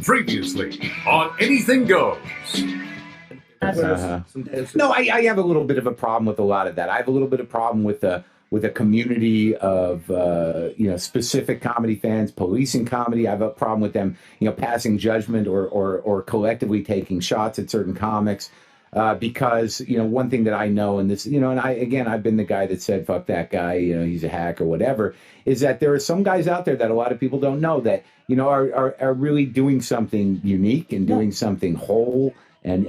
Previously on Anything Goes. No, I have a little bit of a problem with a lot of that. I have a little bit of problem with a community of specific comedy fans policing comedy. I have a problem with them passing judgment or collectively taking shots at certain comics because one thing that I know, and this I've been the guy that said fuck that guy, he's a hack or whatever, is that there are some guys out there that a lot of people don't know that are really doing something unique and doing something whole and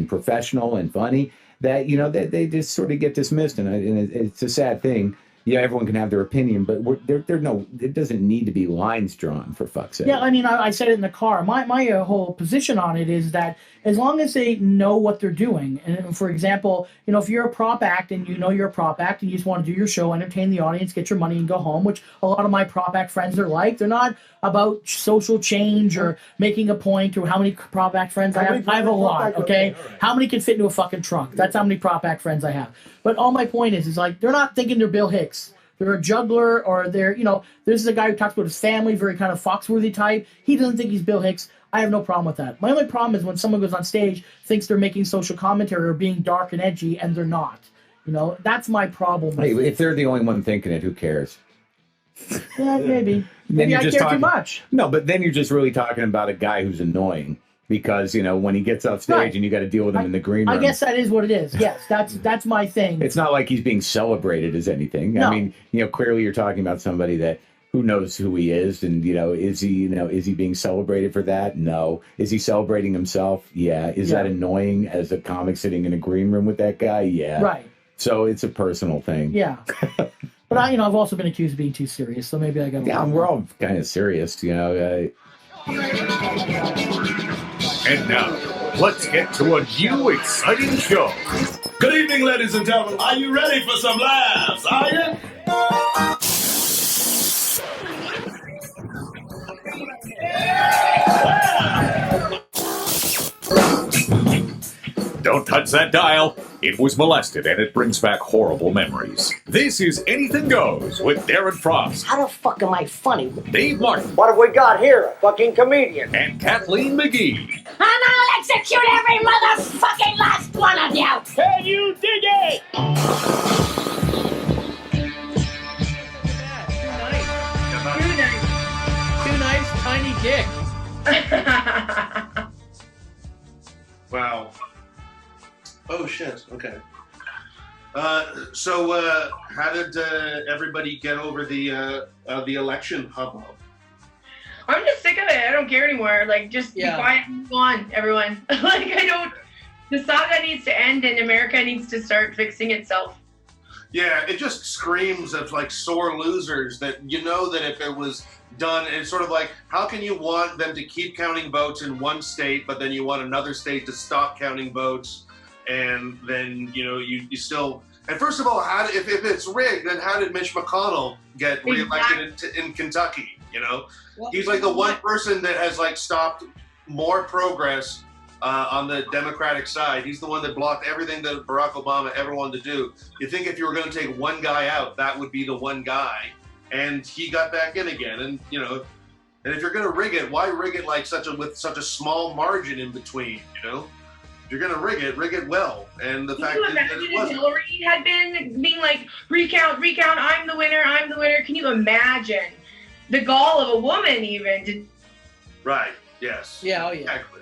professional and funny that that they just sort of get dismissed, and it's a sad thing. Yeah, everyone can have their opinion, but it doesn't need to be lines drawn, for fuck's sake. Yeah, I mean, I said it in the car. My whole position on it is that as long as they know what they're doing, and for example, if you're a prop act and you're a prop act and you just want to do your show, entertain the audience, get your money and go home, which a lot of my prop act friends are like. They're not about social change or making a point or how many prop act friends I have. I have a lot, okay? How many can fit into a fucking trunk? That's how many prop act friends I have. But all my point is like, they're not thinking they're Bill Hicks. They're a juggler, or they're, this is a guy who talks about his family, very kind of Foxworthy type. He doesn't think he's Bill Hicks. I have no problem with that. My only problem is when someone goes on stage, thinks they're making social commentary or being dark and edgy, and they're not. That's my problem. Hey, if they're the only one thinking it, who cares? Yeah, maybe. Maybe I care too much. No, but then you're just really talking about a guy who's annoying. Because, when he gets off stage and you got to deal with him in the green room. I guess that is what it is. Yes, that's my thing. It's not like he's being celebrated as anything. No. I mean, clearly you're talking about somebody that who knows who he is, and is he being celebrated for that? No. Is he celebrating himself? Yeah. Is that annoying as a comic sitting in a green room with that guy? Yeah. Right. So it's a personal thing. Yeah. But I've also been accused of being too serious, so maybe I got. Yeah, we're all kind of serious, And now, let's get to a new exciting show. Good evening, ladies and gentlemen. Are you ready for some laughs? Are you? Don't touch that dial. It was molested and it brings back horrible memories. This is Anything Goes with Darren Frost. How the fuck am I funny? Dave Martin. What have we got here? A fucking comedian. And Kathleen McGee. And I'll execute every motherfucking last one of you! Can you dig it? Too nice, tiny dick. Wow. Oh shit. Okay. So how did everybody get over the election hubbub? I'm just sick of it. I don't care anymore. Like, just be quiet and move on, everyone. The saga needs to end and America needs to start fixing itself. Yeah, it just screams of like sore losers that that if it was done, it's sort of like, how can you want them to keep counting votes in one state, but then you want another state to stop counting votes, and then you still. And first of all, if it's rigged, then how did Mitch McConnell get reelected in Kentucky? Well, he's like the one person that has like stopped more progress on the Democratic side. He's the one that blocked everything that Barack Obama ever wanted to do. You think if you were going to take one guy out, that would be the one guy, and he got back in again. And and if you're going to rig it, why rig it with such a small margin in between? If you're going to rig it well. And the fact is that it wasn't. Hillary had been being like, recount, I'm the winner. Can you imagine the gall of a woman even? Right. Yes. Yeah. Oh yeah. Exactly.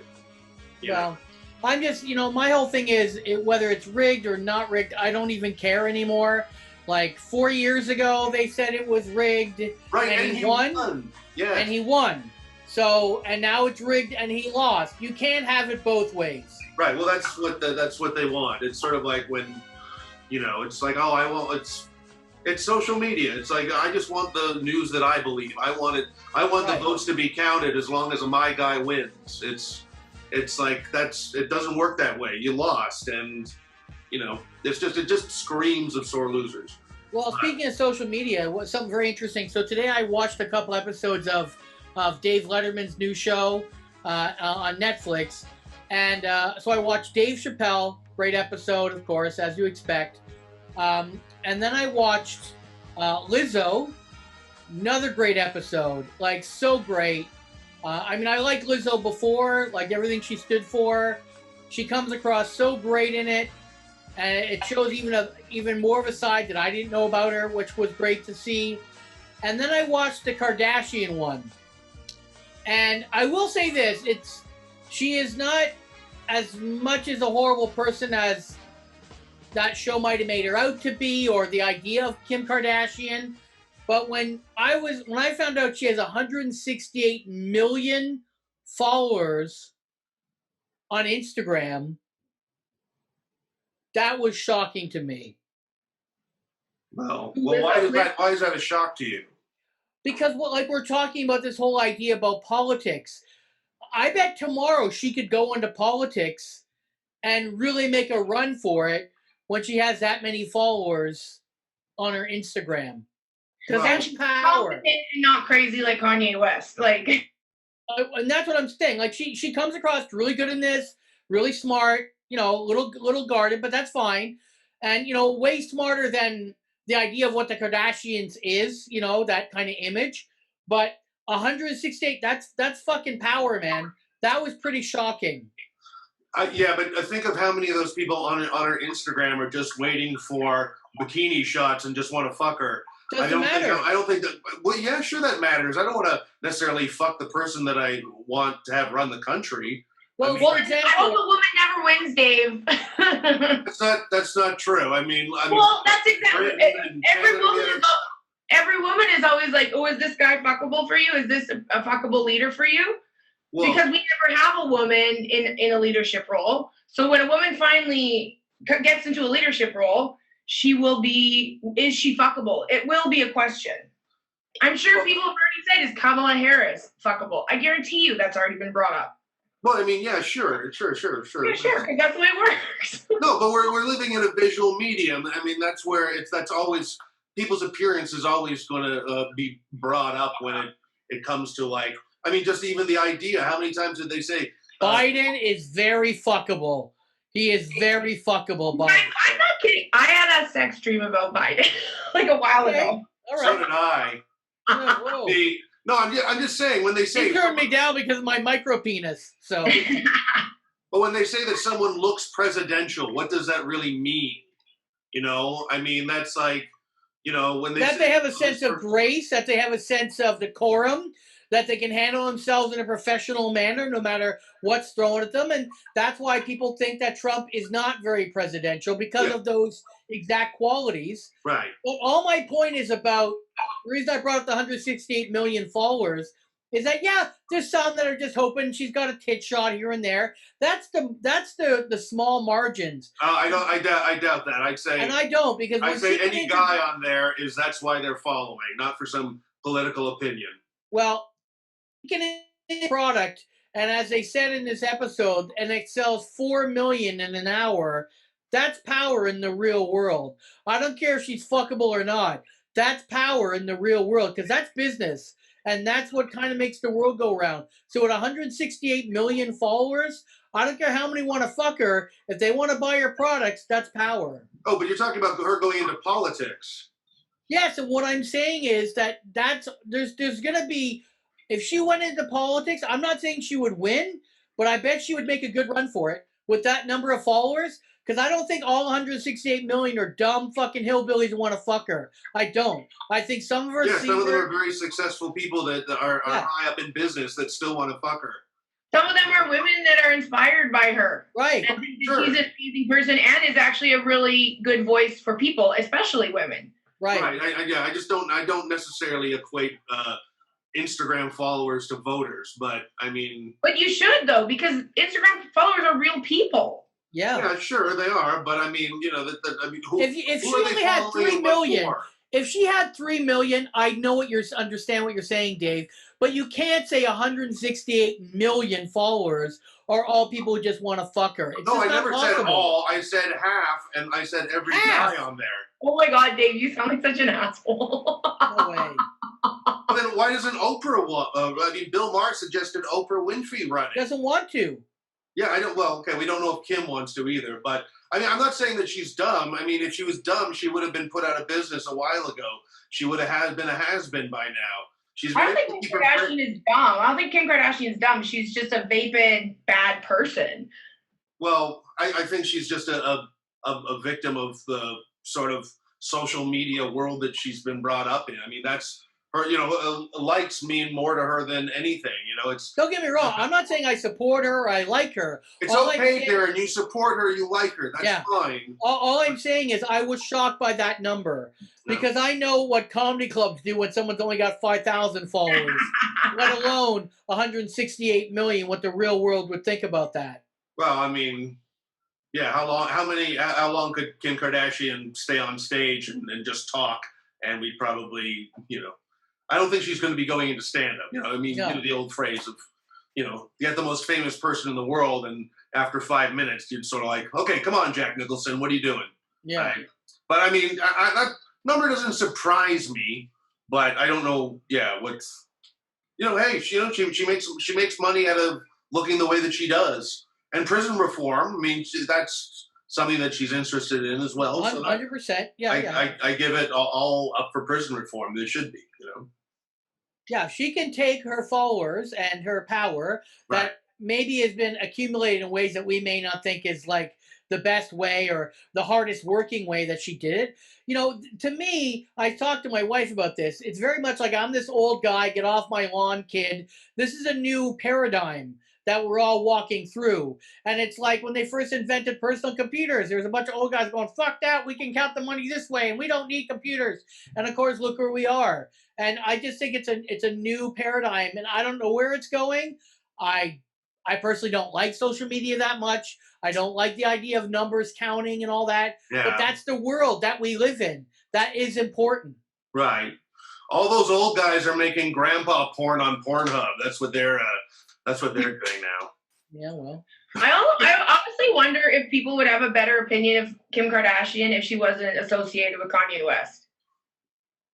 Yeah. Well, I'm just, my whole thing is whether it's rigged or not rigged, I don't even care anymore. Like 4 years ago, they said it was rigged, right, and he won. Yeah, and he won. So, and now it's rigged, and he lost. You can't have it both ways. Right. Well, that's what they want. It's sort of like when, it's like, it's social media. It's like, I just want the news that I believe. I want the votes to be counted as long as my guy wins. It's like it doesn't work that way. You lost, and it just screams of sore losers. Well, speaking of social media, something very interesting. So today I watched a couple episodes of Dave Letterman's new show on Netflix, and so I watched Dave Chappelle, great episode, of course, as you expect, and then I watched Lizzo, Another great episode. Like, so great. I mean, I liked Lizzo before, like everything she stood for. She comes across so great in it. And it shows even more of a side that I didn't know about her, which was great to see. And then I watched the Kardashian one. And I will say this, she is not as much as a horrible person as that show might have made her out to be, or the idea of Kim Kardashian. But when I found out she has 168 million followers on Instagram, that was shocking to me. Well, why is that a shock to you? Because we're talking about this whole idea about politics. I bet tomorrow she could go into politics and really make a run for it when she has that many followers on her Instagram. Because that's power. And not crazy like Kanye West. Like, and that's what I'm saying. Like, she comes across really good in this, really smart, little guarded, but that's fine. And, way smarter than the idea of what the Kardashians is, that kind of image. But 168, that's fucking power, man. That was pretty shocking. Yeah, but think of how many of those people on her Instagram are just waiting for bikini shots and just want to fuck her. Doesn't matter. I don't think that. Well, yeah, sure, that matters. I don't want to necessarily fuck the person that I want to have run the country. Well, I hope a woman never wins, Dave. That's not true. I mean, well, that's exactly. Every woman is always like, "Oh, is this guy fuckable for you? Is this a fuckable leader for you?" Well, because we never have a woman in a leadership role. So when a woman finally gets into a leadership role, she will be. Is she fuckable? It will be a question. I'm sure people have already said, "Is Kamala Harris fuckable?" I guarantee you that's already been brought up. Well, I mean, yeah, sure. Yeah, sure, because that's the way it works. No, but we're living in a visual medium. I mean, that's where that's always people's appearance is always going to be brought up when it comes to, like, I mean, just even the idea. How many times did they say Biden is very fuckable? He is very fuckable, Biden. I'm not kidding. I had a sex dream about Biden like a while ago. All right. So did I. No, I'm just saying when they say he turned me down because of my micro penis. So, but when they say that someone looks presidential, what does that really mean? I mean, that's like, when they they have a sense of grace, that they have a sense of decorum, that they can handle themselves in a professional manner no matter what's thrown at them, and that's why people think that Trump is not very presidential because of those exact qualities. Right. But all my point is about. The reason I brought up the 168 million followers is that there's some that are just hoping she's got a tit shot here and there. That's the small margins. I doubt that. I'd say, and I don't, because I'd say any guy on there that's why they're following, not for some political opinion. Well, you can product, and as they said in this episode, and it sells 4 million in an hour. That's power in the real world. I don't care if she's fuckable or not. That's power in the real world, because that's business, and that's what kind of makes the world go round. So at 168 million followers, I don't care how many want to fuck her. If they want to buy her products, that's power. Oh, but you're talking about her going into politics. Yes, and what I'm saying is that there's going to be, if she went into politics, I'm not saying she would win, but I bet she would make a good run for it with that number of followers. Because I don't think all 168 million are dumb fucking hillbillies who want to fuck her. I don't. I think some of her. Yeah, some of them are very successful people that are high up in business that still want to fuck her. Some of them are women that are inspired by her. Right. And think that she's an amazing person and is actually a really good voice for people, especially women. Right. I just don't. I don't necessarily equate Instagram followers to voters, but I mean. But you should though, because Instagram followers are real people. Yeah, sure they are, but I mean, if she only had 3 million, if she had 3 million, I know understand what you're saying, Dave. But you can't say 168 million followers are all people who just want to fuck her. No, I never said all. I said half, and I said every guy on there. Oh my God, Dave, you sound like such an asshole. No way. Well, then why doesn't Oprah? Bill Maher suggested Oprah Winfrey running. Doesn't want to. Yeah, I don't. Well, okay, we don't know if Kim wants to either, but I mean, I'm not saying that she's dumb. I mean, if she was dumb, she would have been put out of business a while ago. She would have been a has-been by now. I don't think Kim Kardashian is dumb. I don't think Kim Kardashian is dumb. She's just a vapid, bad person. Well, I think she's just a victim of the sort of social media world that she's been brought up in. I mean, that's her, likes mean more to her than anything. It's. Don't get me wrong. I'm not saying I support her or I like her. It's okay, Darren. You support her, you like her. That's fine. All I'm saying is I was shocked by that number because I know what comedy clubs do when someone's only got 5,000 followers, let alone 168 million. What the real world would think about that. Well, I mean, yeah. How long could Kim Kardashian stay on stage and just talk? And we'd probably, I don't think she's going to be going into stand-up. The old phrase of, you get the most famous person in the world, and after 5 minutes, you'd sort of like, okay, come on, Jack Nicholson, what are you doing? Yeah. Right? But I mean, that number doesn't surprise me. But I don't know. Yeah, what's, hey, she makes money out of looking the way that she does. And prison reform, I mean, that's something that she's interested in as well. 100%. Yeah, I give it all up for prison reform. There should be, Yeah, she can take her followers and her power that maybe has been accumulated in ways that we may not think is like the best way or the hardest working way that she did it. To me, I talked to my wife about this. It's very much like I'm this old guy, get off my lawn kid. This is a new paradigm that we're all walking through. And it's like when they first invented personal computers, there was a bunch of old guys going, fuck that, we can count the money this way, and we don't need computers. And of course, look where we are. And I just think it's a new paradigm, and I don't know where it's going. I personally don't like social media that much. I don't like the idea of numbers counting and all that. Yeah. But that's the world that we live in. That is important. Right. All those old guys are making grandpa porn on Pornhub. That's what they're doing now. Yeah, well. I honestly wonder if people would have a better opinion of Kim Kardashian if she wasn't associated with Kanye West.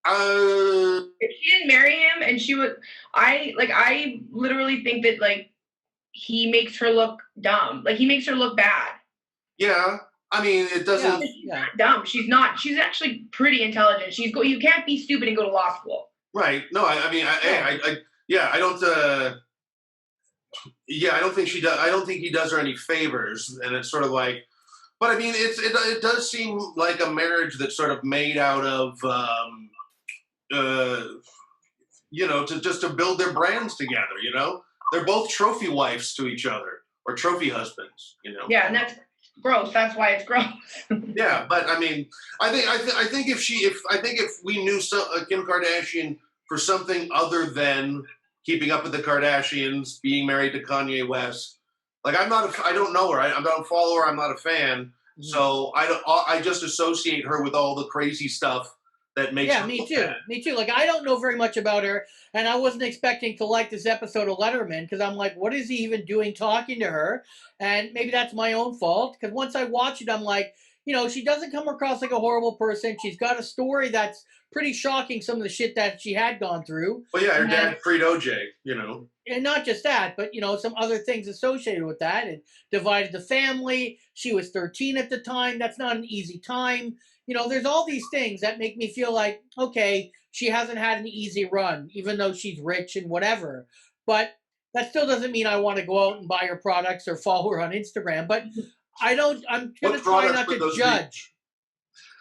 If she didn't marry him and she would, I literally think that he makes her look dumb. He makes her look bad. Yeah. I mean, it doesn't. She's not dumb. She's not. She's actually pretty intelligent. You can't be stupid and go to law school. Right. No, I don't. I don't think she does. I don't think he does her any favors, and it's sort of like. But I mean, it does seem like a marriage that's sort of made out of, to build their brands together. They're both trophy wives to each other, or trophy husbands. Yeah, and that's gross. That's why it's gross. Yeah, but I mean, I think if we knew Kim Kardashian for something other than keeping up with the Kardashians, being married to Kanye West, I don't know her. I don't follow her. I'm not a fan. Mm-hmm. So I just associate her with all the crazy stuff that makes. Yeah, me too. Me too. I don't know very much about her, and I wasn't expecting to like this episode of Letterman because I'm like, what is he even doing talking to her? And maybe that's my own fault because once I watch it, I'm like, she doesn't come across like a horrible person. She's got a story that's pretty shocking, some of the shit that she had gone through. Well, yeah, her dad freed OJ, And not just that, but, some other things associated with that. It divided the family. She was 13 at the time. That's not an easy time. There's all these things that make me feel like, okay, she hasn't had an easy run, even though she's rich and whatever. But that still doesn't mean I want to go out and buy her products or follow her on Instagram. But I'm going to try not to judge.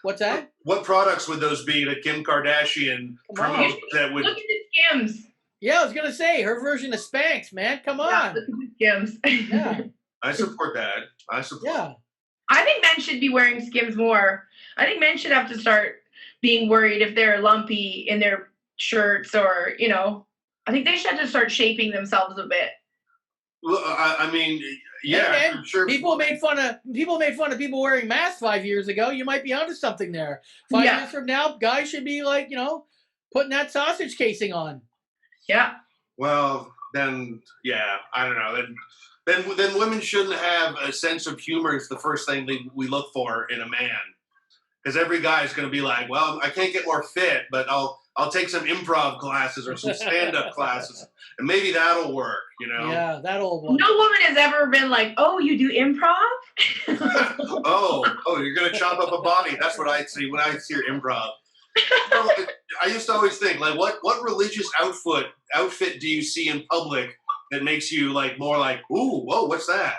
What's that? What products would those be that Kim Kardashian promotes that would... Look at the Skims. Yeah, I was going to say, her version of Spanx, man. Come on. Yeah, look at the Skims. Yeah. I support that. Yeah. I think men should be wearing Skims more. I think men should have to start being worried if they're lumpy in their shirts or, I think they should have to start shaping themselves a bit. Well, I mean, yeah, hey, man, sure. People made fun of people wearing masks 5 years ago. You might be onto something there. 5 years from now, guys should be putting that sausage casing on. Yeah. Well, then, yeah, I don't know. Then women shouldn't have a sense of humor. Is the first thing we look for in a man. because every guy's going to be like, well, I can't get more fit, but I'll take some improv classes or some stand-up classes, and maybe that'll work, you know? Yeah, that'll work. No woman has ever been like, oh, you do improv? oh, you're going to chop up a body. That's what I see when I hear improv. So, I used to always think, like, what religious outfit do you see in public that makes you like more like, ooh, whoa, what's that?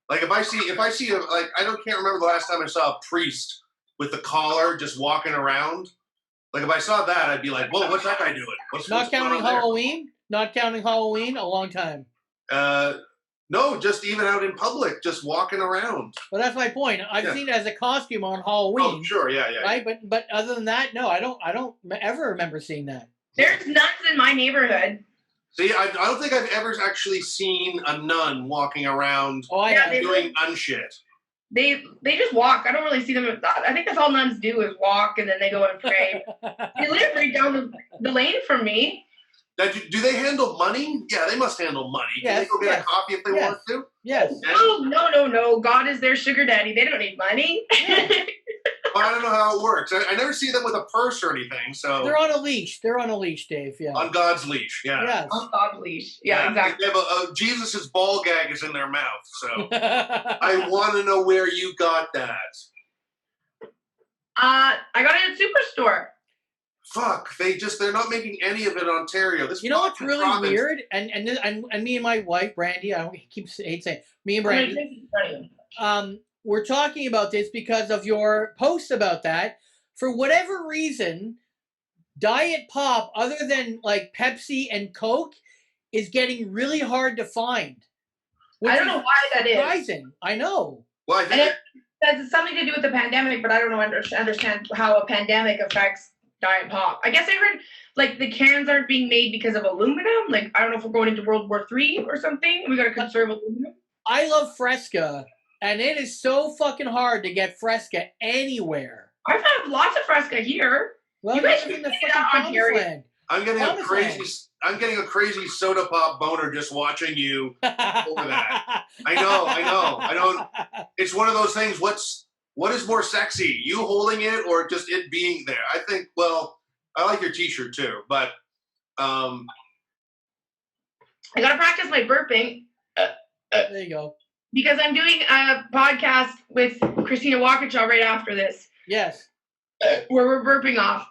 Like if I see like can't remember the last time I saw a priest with the collar just walking around. Like if I saw that, I'd be like, whoa, what's that guy doing? What's counting Halloween? Not counting Halloween, a long time. No, just even out in public, just walking around. Well, that's my point. I've seen it as a costume on Halloween. Oh, sure, yeah. Right, but other than that, no, I don't ever remember seeing that. There's nuns in my neighborhood. See, I don't think I've ever actually seen a nun walking around doing nun shit. They just walk. I don't really see them. I think that's all nuns do is walk, and then they go and pray. They live right down the lane from me. Now, do they handle money? Yeah, they must handle money. Can they go get a coffee if they want to? Yes. Oh, no. God is their sugar daddy. They don't need money. Well, I don't know how it works. I never see them with a purse or anything. So they're on a leash. They're on a leash, Dave. Yeah. On God's leash. Yeah. Yes. On God's leash. Yeah, exactly. They have Jesus's ball gag is in their mouth. So I want to know where you got that. I got it at Superstore. Fuck! They're not making any of it in Ontario. This you know what's really weird, and me and my wife Brandy, I hate saying me and Brandy. We're talking about this because of your post about that. For whatever reason, Diet Pop, other than like Pepsi and Coke, is getting really hard to find. I don't know why that is. Surprising. I know. Well, I think it has something to do with the pandemic, but I don't know understand how a pandemic affects Diet Pop. I guess I heard like the cans aren't being made because of aluminum. Like I don't know if we're going into World War III or something. We got to conserve aluminum. I love Fresca, and it is so fucking hard to get Fresca anywhere. I've had lots of Fresca here. Well, you guys in the fucking Ontario. I'm getting a crazy soda pop boner just watching you over that. I know. It's one of those things. What is more sexy, you holding it or just it being there? I think. Well, I like your T-shirt too, but I gotta practice my burping. There you go. Because I'm doing a podcast with Christina Waukesha right after this. Yes. Where we're burping off.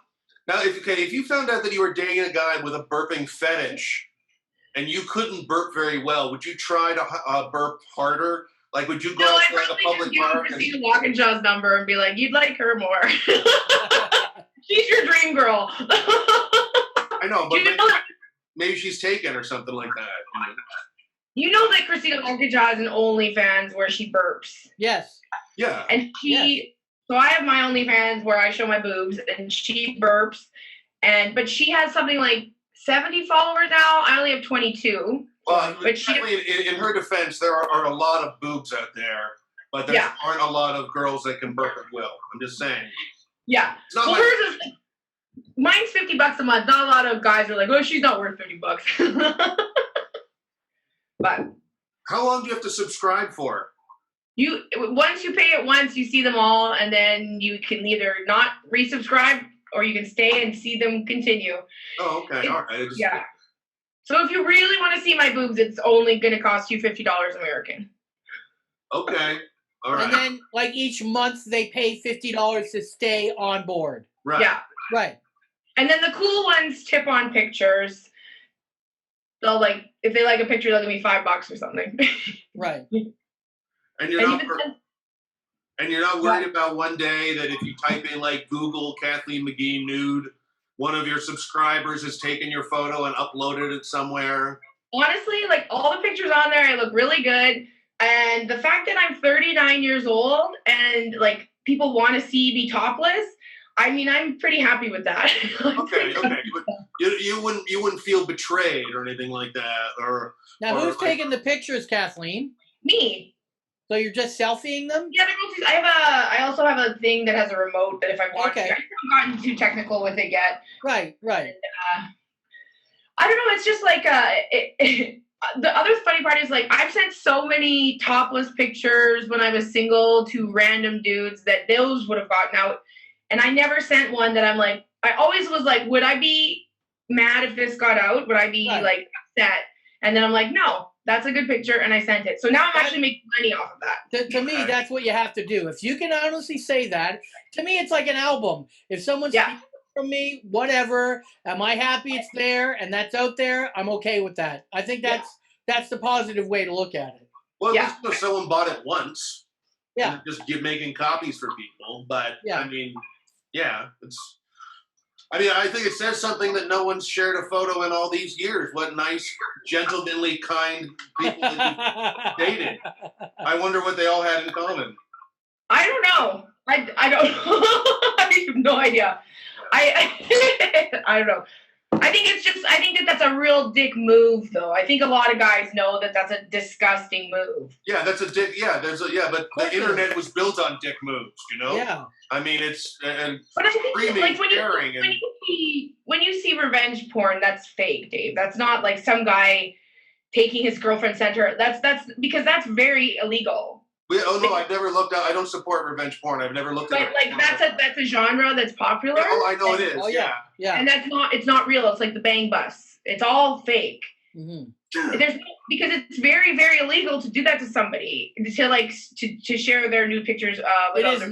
Now, if you found out that you were dating a guy with a burping fetish and you couldn't burp very well, would you try to burp harder? Like, would you go out to like a public park? Christina Waukesha's number and be like, you'd like her more. She's your dream girl. I know, but maybe she's taken or something like that. You know that Christina Waukesha has an OnlyFans where she burps. Yes. Yeah. And so I have my OnlyFans where I show my boobs and she burps, but she has something like 70 followers now. I only have 22. Well, but in her defense, there are a lot of boobs out there, but there aren't a lot of girls that can burp at will. I'm just saying. Yeah. Well, hers is mine's $50 a month. Not a lot of guys are like, oh, she's not worth $50. But how long do you have to subscribe for? Once you pay it once, you see them all, and then you can either not resubscribe or you can stay and see them continue. Oh, okay. All right. Yeah. So if you really want to see my boobs, it's only going to cost you $50 American. Okay. All right. And then, like, each month they pay $50 to stay on board. Right. Yeah. Right. And then the cool ones tip on pictures. They'll if they like a picture, they'll give me $5 or something. Right. And you're not worried about one day that if you type in like Google Kathleen McGee nude, one of your subscribers has taken your photo and uploaded it somewhere? Honestly, like all the pictures on there, I look really good. And the fact that I'm 39 years old and like people want to see me topless, I mean, I'm pretty happy with that. Okay. You wouldn't feel betrayed or anything like that, or now who's taking the pictures, Kathleen? Me. So you're just selfieing them? Yeah, I also have a thing that has a remote that if I want to, I haven't gotten too technical with it yet. Right. And, I don't know. It's just like the other funny part is like I've sent so many topless pictures when I was single to random dudes that those would have gotten out. And I never sent one that I'm like, I always was like, would I be mad if this got out? Would I be like upset? And then I'm like, no, that's a good picture. And I sent it. So now I'm actually making money off of that. To me, that's what you have to do. If you can honestly say that, to me, it's like an album. If someone's from me, whatever, am I happy it's there and that's out there? I'm okay with that. I think that's the positive way to look at it. Well, at least if someone bought it once. Yeah. Just making copies for people. But, I mean, I think it says something that no one's shared a photo in all these years. What nice, gentlemanly, kind people that you dated. I wonder what they all had in common. I don't know. I don't know. I have no idea. I don't know. I think that's a real dick move, though. I think a lot of guys know that that's a disgusting move. Yeah, that's a dick. Yeah, but the internet was built on dick moves, you know? Yeah. I mean, it's but I think like when you see revenge porn, that's fake, Dave. That's not like some guy taking his girlfriend center. That's because that's very illegal. I've never looked at. I don't support revenge porn. I've never looked at. But like that's a genre that's popular. Yeah, I know it is. Oh yeah. And it's not real. It's like the bang bus. It's all fake. Mm-hmm. Because it's very, very illegal to do that to somebody, to share their nude pictures. It is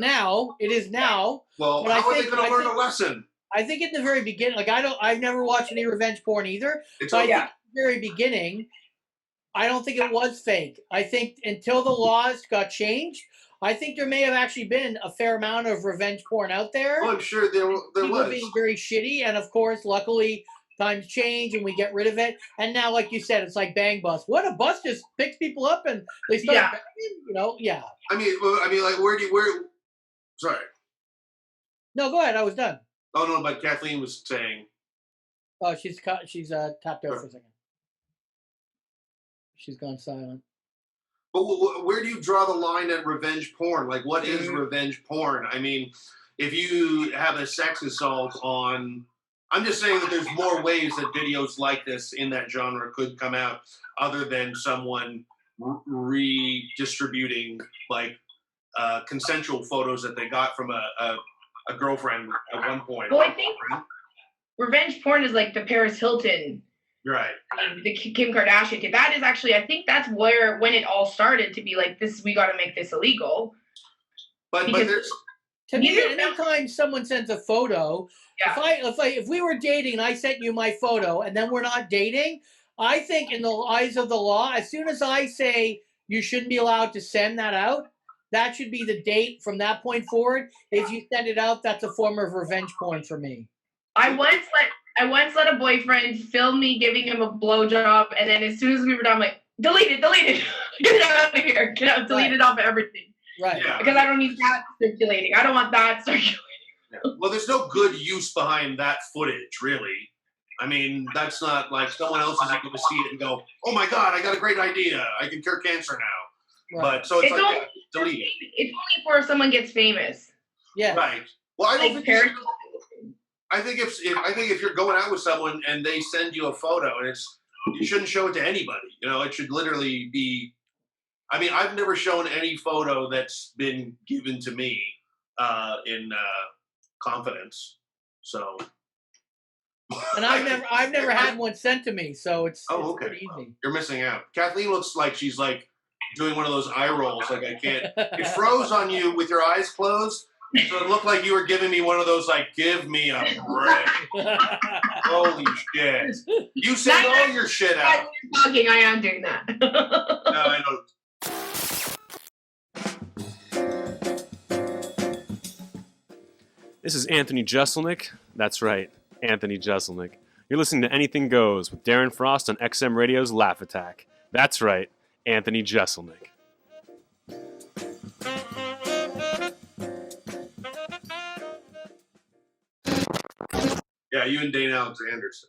now. Well, how are they going to learn a lesson? I think in the very beginning, I've never watched any revenge porn either. It's I think in the very beginning, I don't think it was fake. I think until the laws got changed, I think there may have actually been a fair amount of revenge porn out there. Oh, I'm sure there People was. being very shitty, and of course, luckily, times change and we get rid of it. And now, like you said, it's like bang bus. What, a bus just picks people up and they start banging? You know, I mean, like, where? Sorry. No, go ahead. I was done. Oh no, but Kathleen was saying. Oh, she's tapped out for a second. She's gone silent. But where do you draw the line at revenge porn? Like, what is revenge porn? I mean, if you have a sex assault on... I'm just saying that there's more ways that videos like this in that genre could come out other than someone redistributing, like, consensual photos that they got from a girlfriend at one point. Well, I think revenge porn is like the Paris Hilton... Right. The Kim Kardashian. That is actually, I think that's when it all started to be like this. We got to make this illegal. But there's to me, anytime someone sends a photo, if we were dating and I sent you my photo and then we're not dating, I think in the eyes of the law, as soon as I say you shouldn't be allowed to send that out, that should be the date from that point forward. If you send it out, that's a form of revenge porn for me. I once let a boyfriend film me giving him a blowjob, and then as soon as we were done, I'm like, delete it. Get it out of here. Delete it off of everything. Right. Yeah. Because I don't need that circulating. I don't want that circulating. Yeah. Well, there's no good use behind that footage, really. I mean, that's not like someone else is going to see it and go, oh my God, I got a great idea. I can cure cancer now. Right. But so it's like, only, delete it. It's only for someone gets famous. Yeah. Right. Well, I don't like think I think if you're going out with someone and they send you a photo and you shouldn't show it to anybody. You know, it should literally be. I mean, I've never shown any photo that's been given to me in confidence. So. And I've never had one sent to me, so it's pretty easy. You're missing out. Kathleen looks like she's like doing one of those eye rolls. Like I can't. It froze on you with your eyes closed. So it looked like you were giving me one of those, like, give me a break. Holy shit. You send all your shit out. As you're talking, I am doing that. No, I don't. This is Anthony Jeselnik. That's right, Anthony Jeselnik. You're listening to Anything Goes with Darren Frost on XM Radio's Laugh Attack. That's right, Anthony Jeselnik. Yeah, you and Dane Alexander. So.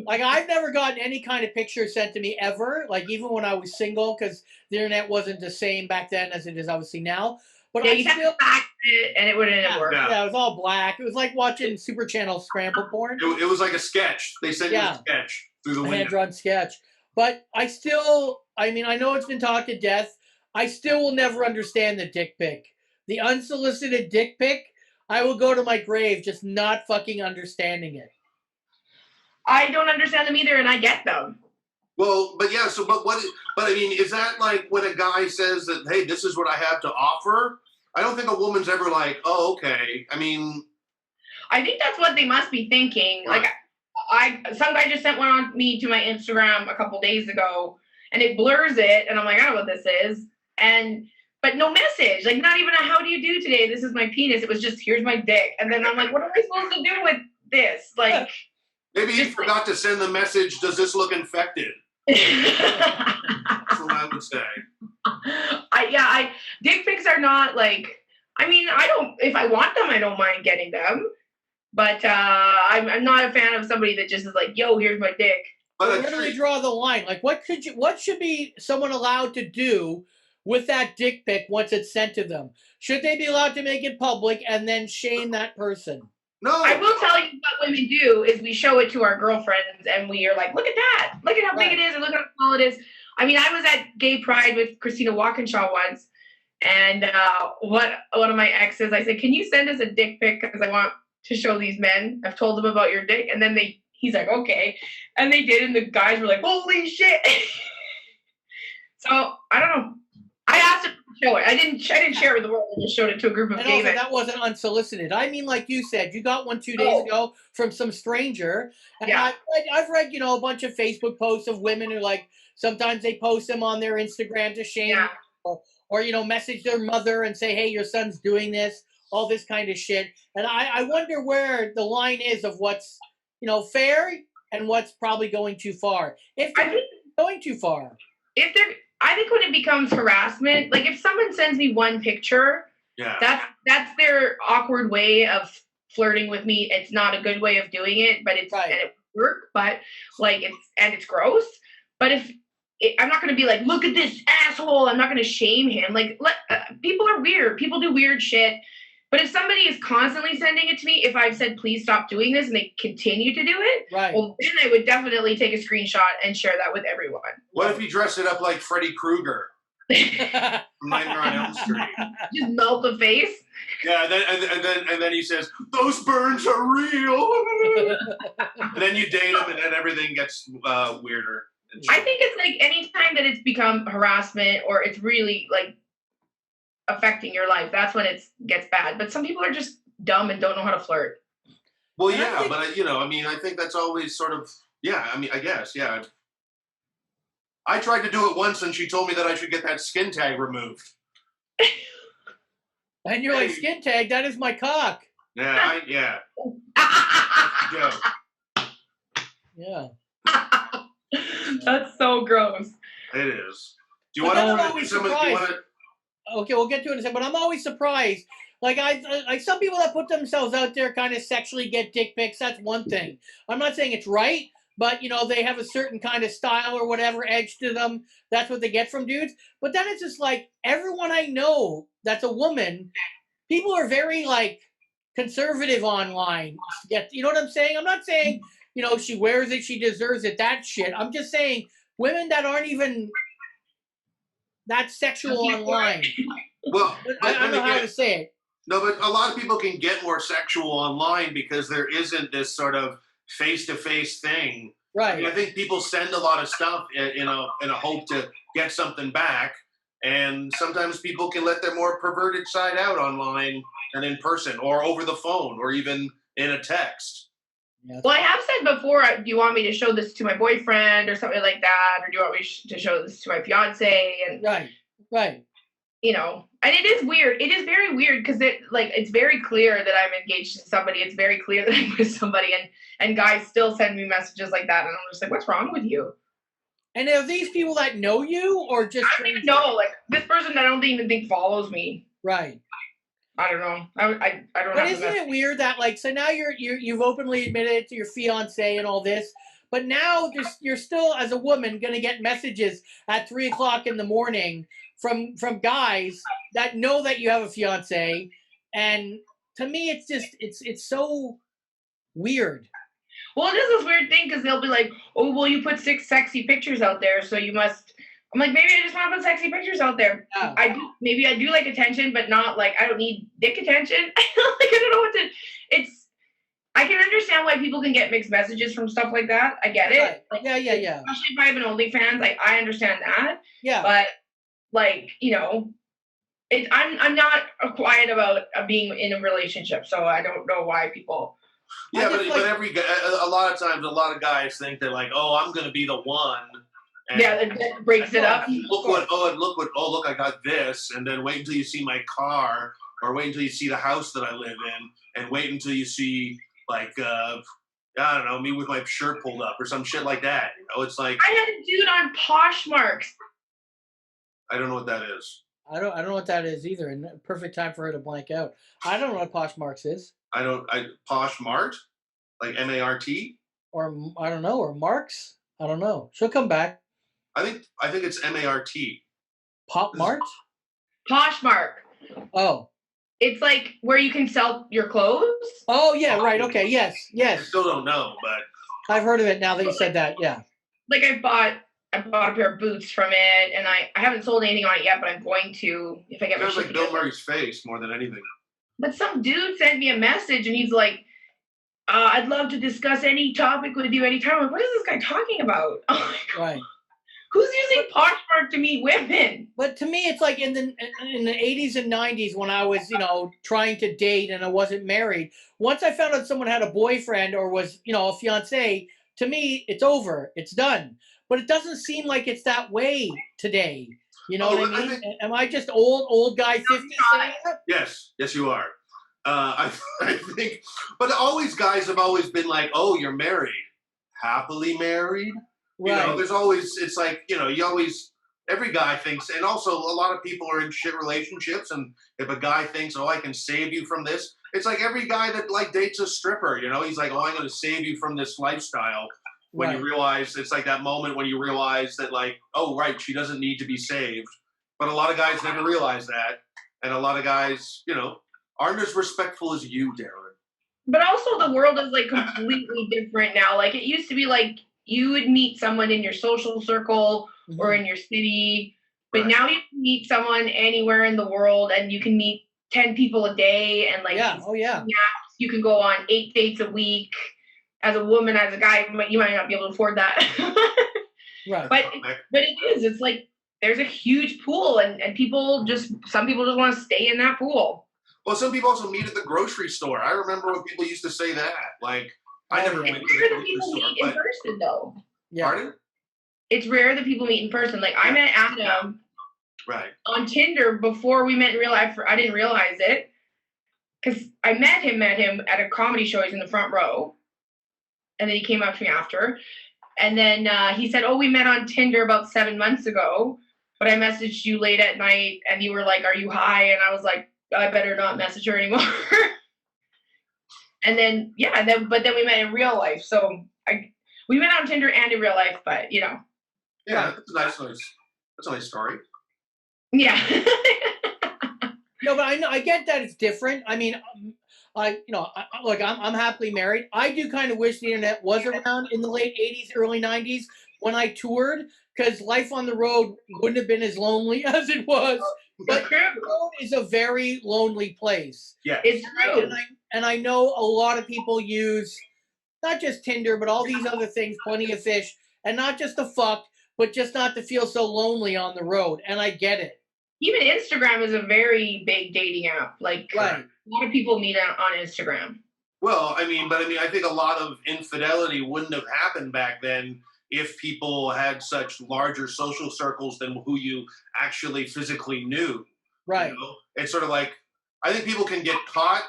Like, I've never gotten any kind of picture sent to me ever, like even when I was single, because the internet wasn't the same back then as it is obviously now. But you still faxed it and it wouldn't work. Yeah, it was all black. It was like watching Super Channel scramble porn. It was like a sketch. They sent you a sketch through the window. Hand-drawn sketch. But I know it's been talked to death. I still will never understand the dick pic. The unsolicited dick pic, I will go to my grave just not fucking understanding it. I don't understand them either, and I get them. Well, but yeah, so, but I mean, is that like when a guy says that, hey, this is what I have to offer? I don't think a woman's ever like, oh, okay. I mean, I think that's what they must be thinking. Right. Like, some guy just sent one on me to my Instagram a couple days ago, and it blurs it, and I'm like, I don't know what this is. But no message, like not even a how do you do today? This is my penis. It was just, here's my dick. And then I'm like, what am I supposed to do with this? Like, maybe he forgot to send the message, does this look infected? That's what I would say. Dick pics are not like, I mean, if I want them, I don't mind getting them. But I'm not a fan of somebody that just is like, yo, here's my dick. But where do we draw the line? Like, what should be someone allowed to do with that dick pic once it's sent to them? Should they be allowed to make it public and then shame that person? No. I will tell you what women do is we show it to our girlfriends and we are like, look at that. Look at how big it is and look at how small it is. I mean, I was at Gay Pride with Christina Walkinshaw once, and one of my exes, I said, can you send us a dick pic because I want to show these men. I've told them about your dick. And then he's like, okay. And they did, and the guys were like, holy shit. So, I don't know. I asked him to show it. I didn't share it with the world. I just showed it to a group of gay men. That wasn't unsolicited. I mean, like you said, you got one 2 days ago from some stranger. And yeah. I've read, a bunch of Facebook posts of women who, like, sometimes they post them on their Instagram to shame or message their mother and say, hey, your son's doing this, all this kind of shit. And I wonder where the line is of what's, fair and what's probably going too far. If they're going too far. I think when it becomes harassment, like if someone sends me one picture, that's their awkward way of flirting with me. It's not a good way of doing it, but and it work. But like it's gross. But I'm not going to be like, look at this asshole. I'm not going to shame him. Like people are weird. People do weird shit. But if somebody is constantly sending it to me, if I've said, please stop doing this, and they continue to do it, well, then I would definitely take a screenshot and share that with everyone. What if you dress it up like Freddy Krueger? Nightmare on Elm Street. Just melt the face? Yeah, and then he says, those burns are real. And then you date him, and then everything gets weirder. I think it's like anytime that it's become harassment or it's really like affecting your life, that's when it gets bad. But some people are just dumb and don't know how to flirt. Well, yeah, but I think that's always sort of, I guess, yeah. I tried to do it once and she told me that I should get that skin tag removed. And you're like, skin tag, that is my cock. Yeah, Yeah. That's so gross. It is. Do you want to? Okay, we'll get to it in a second. But I'm always surprised. Like some people that put themselves out there kind of sexually get dick pics. That's one thing. I'm not saying it's right, but they have a certain kind of style or whatever edge to them. That's what they get from dudes. But then it's just like everyone I know that's a woman. People are very like conservative online. You know what I'm saying? I'm not saying she wears it, she deserves it. That shit. I'm just saying women that aren't even that sexual online. Well, I don't know how to say it. No, but a lot of people can get more sexual online because there isn't this sort of face-to-face thing. Right. I mean, I think people send a lot of stuff in a hope to get something back, and sometimes people can let their more perverted side out online and in person or over the phone or even in a text. Yeah. Well, I have said before, do you want me to show this to my boyfriend or something like that? Or do you want me to show this to my fiance? And Right. And it is weird. It is very weird because it's very clear that I'm engaged to somebody. It's very clear that I'm with somebody, and guys still send me messages like that, and I'm just like, what's wrong with you? And are these people that know you or just? I don't even know. Like this person, I don't even think follows me. Right. I don't know. I don't. But isn't it weird that so now you've openly admitted it to your fiance and all this, but now you're still as a woman going to get messages at 3:00 in the morning from guys that know that you have a fiance, and to me it's just it's so weird. Well, it is this weird thing because they'll be like, oh, well, you put 6 sexy pictures out there, so you must I'm like, maybe I just want to put sexy pictures out there. Yeah. Maybe I do like attention, but not like, I don't need dick attention. Like, I don't know what to, I can understand why people can get mixed messages from stuff like that. I get it. Right. Like, Yeah. especially if I have an OnlyFans, like, I understand that. Yeah. But, like, you know, I'm not quiet about being in a relationship, so I don't know why people. Yeah, but a lot of times, a lot of guys think they're like, oh, I'm going to be the one. And that breaks it up. Look, I got this, and then wait until you see my car, or wait until you see the house that I live in, and wait until you see, like, I don't know, me with my shirt pulled up, or some shit like that. You know, it's like, I had a dude on Poshmark. I don't know what that is. I don't know what that is either. And perfect time for her to blank out. I don't know what Poshmarks is. Poshmart? Like MART? Or I don't know, or Marks? I don't know. She'll come back. I think it's MART. Pop Mart? Poshmark. Oh. It's like where you can sell your clothes. Oh yeah, right. Okay, yes. I still don't know, but I've heard of it now that you said that. Yeah. Like I bought a pair of boots from it, and I haven't sold anything on it yet, but I'm going to if I get. It was like Bill Murray's face more than anything. But some dude sent me a message, and he's like, "I'd love to discuss any topic with you anytime." I'm like, what is this guy talking about? Right. Who's using Poshmark to meet women? But to me, it's like in the 80s and 90s when I was, trying to date and I wasn't married. Once I found out someone had a boyfriend or was, a fiance, to me, it's over. It's done. But it doesn't seem like it's that way today. You know what I mean? Am I just old guy 50 saying that? Yes, you are. I think, but guys have always been like, oh, you're married, happily married. Right. There's always, it's like, every guy thinks, and also a lot of people are in shit relationships, and if a guy thinks, oh, I can save you from this, it's like every guy that like dates a stripper, he's like, oh, I'm going to save you from this lifestyle. When you realize, it's like that moment when you realize that, like, oh, right, she doesn't need to be saved. But a lot of guys never realize that, and a lot of guys, aren't as respectful as you, Darren. But also the world is like completely different now. Like it used to be like, you would meet someone in your social circle or in your city, but now you can meet someone anywhere in the world, and you can meet 10 people a day, and like you can go on 8 dates a week. As a woman, as a guy, you might not be able to afford that. Right. But it is. It's like there's a huge pool, and some people just want to stay in that pool. Well, some people also meet at the grocery store. I remember when people used to say that. Like, I never went to the grocery store. In person, though. Yeah. Pardon? It's rare that people meet in person. Like, I met Adam on Tinder before we met in real life. I didn't realize it. Because I met him at a comedy show. He's in the front row. And then he came up to me after. And then he said, oh, we met on Tinder about 7 months ago. But I messaged you late at night. And you were like, are you high? And I was like, I better not message her anymore. And then, but then we met in real life. So we met on Tinder and in real life, but Yeah, that's a nice story. Yeah. No, but I get that it's different. I mean, I'm happily married. I do kind of wish the internet was around in the late 80s, early 90s when I toured, because life on the road wouldn't have been as lonely as it was. But the road is a very lonely place. Yeah, it's true. And I know a lot of people use not just Tinder, but all these other things, Plenty of Fish, and not just to fuck, but just not to feel so lonely on the road. And I get it. Even Instagram is a very big dating app. Like, a lot of people meet on Instagram. Well, I think a lot of infidelity wouldn't have happened back then if people had such larger social circles than who you actually physically knew. Right. It's sort of like, I think people can get caught.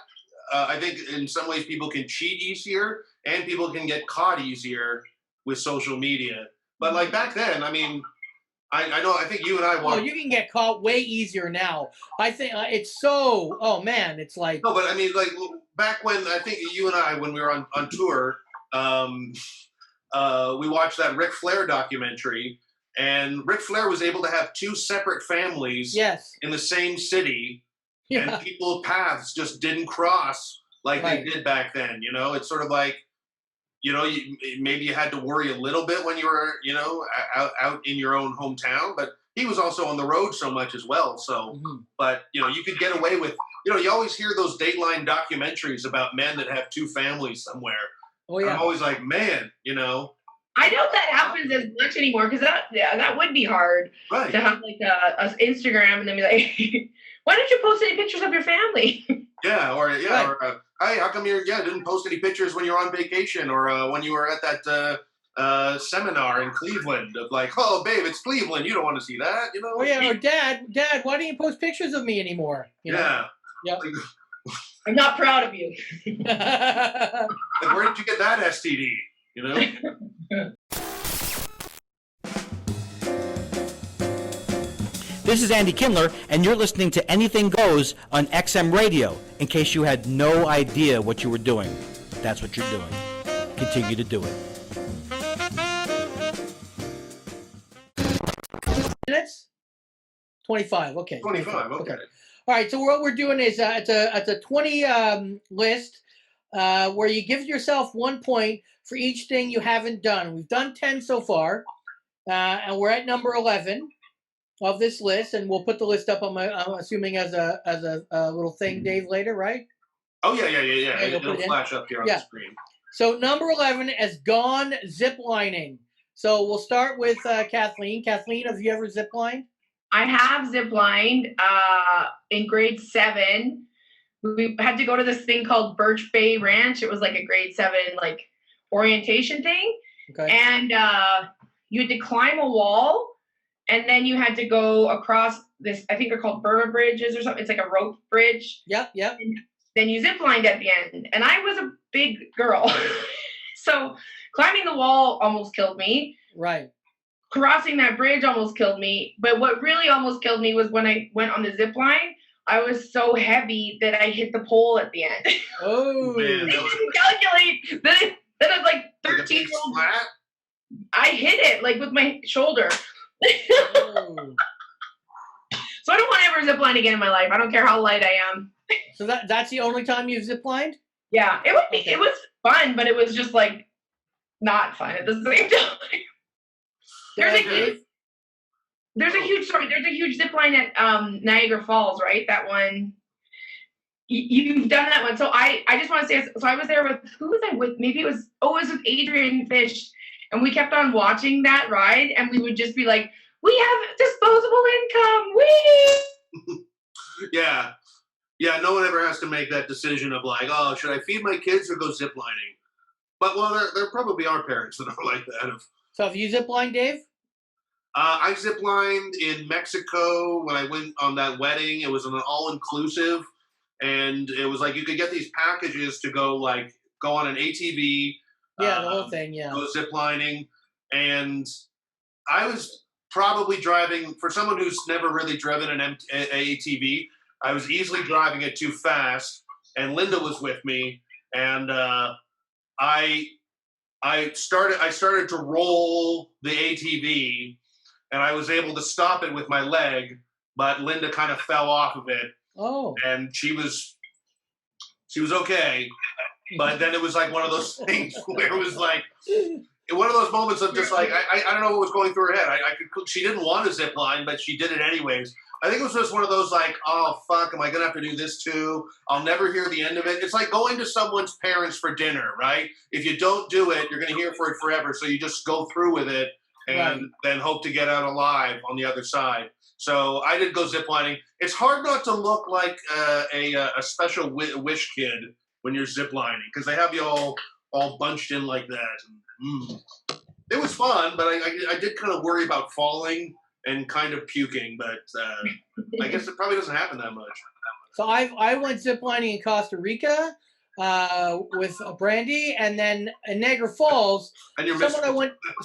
I think in some ways people can cheat easier, and people can get caught easier with social media. But like back then, I think you and I want. Oh, you can get caught way easier now. I think it's so. Oh man, it's like. No, but like back when I think you and I, when we were on tour, we watched that Ric Flair documentary, and Ric Flair was able to have 2 separate families. Yes. In the same city, yeah. And people's paths just didn't cross like they did back then. It's sort of like. maybe you had to worry a little bit when you were, out in your own hometown, but he was also on the road so much as well. So, but, you could get away with, you always hear those Dateline documentaries about men that have two families somewhere. Oh, yeah. I'm always like, man, I don't that happens as much anymore because that would be hard to have like a Instagram and then be like, why don't you post any pictures of your family? Yeah, or hey, how come you didn't post any pictures when you were on vacation or when you were at that seminar in Cleveland of like, oh babe, it's Cleveland, you don't want to see that, Oh yeah, or dad, why don't you post pictures of me anymore? Yeah. Yep. I'm not proud of you. Like, where did you get that STD? This is Andy Kindler, and you're listening to Anything Goes on XM Radio, in case you had no idea what you were doing. That's what you're doing. Continue to do it. Minutes? 25, okay. 25, okay. All right, so what we're doing is it's a 20 list where you give yourself 1 point for each thing you haven't done. We've done 10 so far, and we're at number 11 of this list, and we'll put the list up. I'm assuming as a little thing, Dave, later, right? Oh yeah. It'll flash up here on the screen. So number 11 is gone zip lining. So we'll start with Kathleen. Kathleen, have you ever zip lined? I have zip lined in grade 7. We had to go to this thing called Birch Bay Ranch. It was like a grade 7 like orientation thing. Okay. And you had to climb a wall, and then you had to go across this, I think they're called Burma bridges or something. It's like a rope bridge. Yep. And then you zip lined at the end. And I was a big girl. So climbing the wall almost killed me. Right. Crossing that bridge almost killed me. But what really almost killed me was when I went on the zip line. I was so heavy that I hit the pole at the end. Oh. Man, I didn't calculate. Then I was like 13-year-old. I hit it like with my shoulder. Oh. So I don't want to ever zip line again in my life. I don't care how light I am. So that's the only time you've zip lined? Yeah, it would be. Okay. It was fun, but it was just like not fun at the same time. There's a huge zip line at Niagara Falls, right? That one. You've done that one. So I just want to say, so I was there with, who was I with? Maybe it was with Adrian Fish. And we kept on watching that ride, and we would just be like, we have disposable income. Whee! Yeah, no one ever has to make that decision of like, oh, should I feed my kids or go ziplining? But, well, there probably are parents that are like that. So have you ziplined, Dave? I ziplined in Mexico when I went on that wedding. It was an all-inclusive, and it was like you could get these packages to go on an ATV. Yeah, the whole thing, yeah. Go ziplining, and I was probably driving, for someone who's never really driven an ATV, I was easily driving it too fast, and Linda was with me, and I started to roll the ATV, and I was able to stop it with my leg, but Linda kind of fell off of it. Oh. And she was okay, but then it was like one of those things where it was like one of those moments of just like I don't know what was going through her head. She didn't want to zip line, but she did it anyways. I think it was just one of those like, oh fuck, am I gonna have to do this too? I'll never hear the end of it. It's like going to someone's parents for dinner, right? If you don't do it, you're gonna hear for it forever. So you just go through with it and then hope to get out alive on the other side. So I did go ziplining. It's hard not to look like a special wish kid when you're ziplining because they have you all bunched in like that. It was fun, but I did kind of worry about falling and kind of puking, but I guess it probably doesn't happen that much. So I went ziplining in Costa Rica with Brandy, and then in Niagara Falls,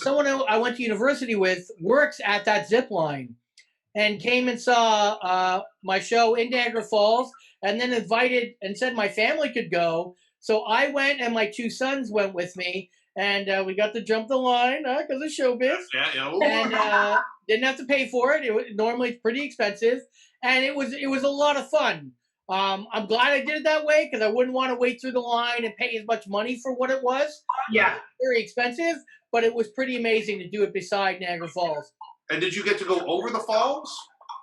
someone I went to university with works at that zip line, and came and saw my show in Niagara Falls, and then invited and said my family could go. So I went, and my 2 sons went with me, and we got to jump the line because of showbiz. Yeah. And didn't have to pay for it. Normally it's pretty expensive, and it was a lot of fun. I'm glad I did it that way because I wouldn't want to wait through the line and pay as much money for what it was. Yeah. It was very expensive, but it was pretty amazing to do it beside Niagara Falls. And did you get to go over the falls?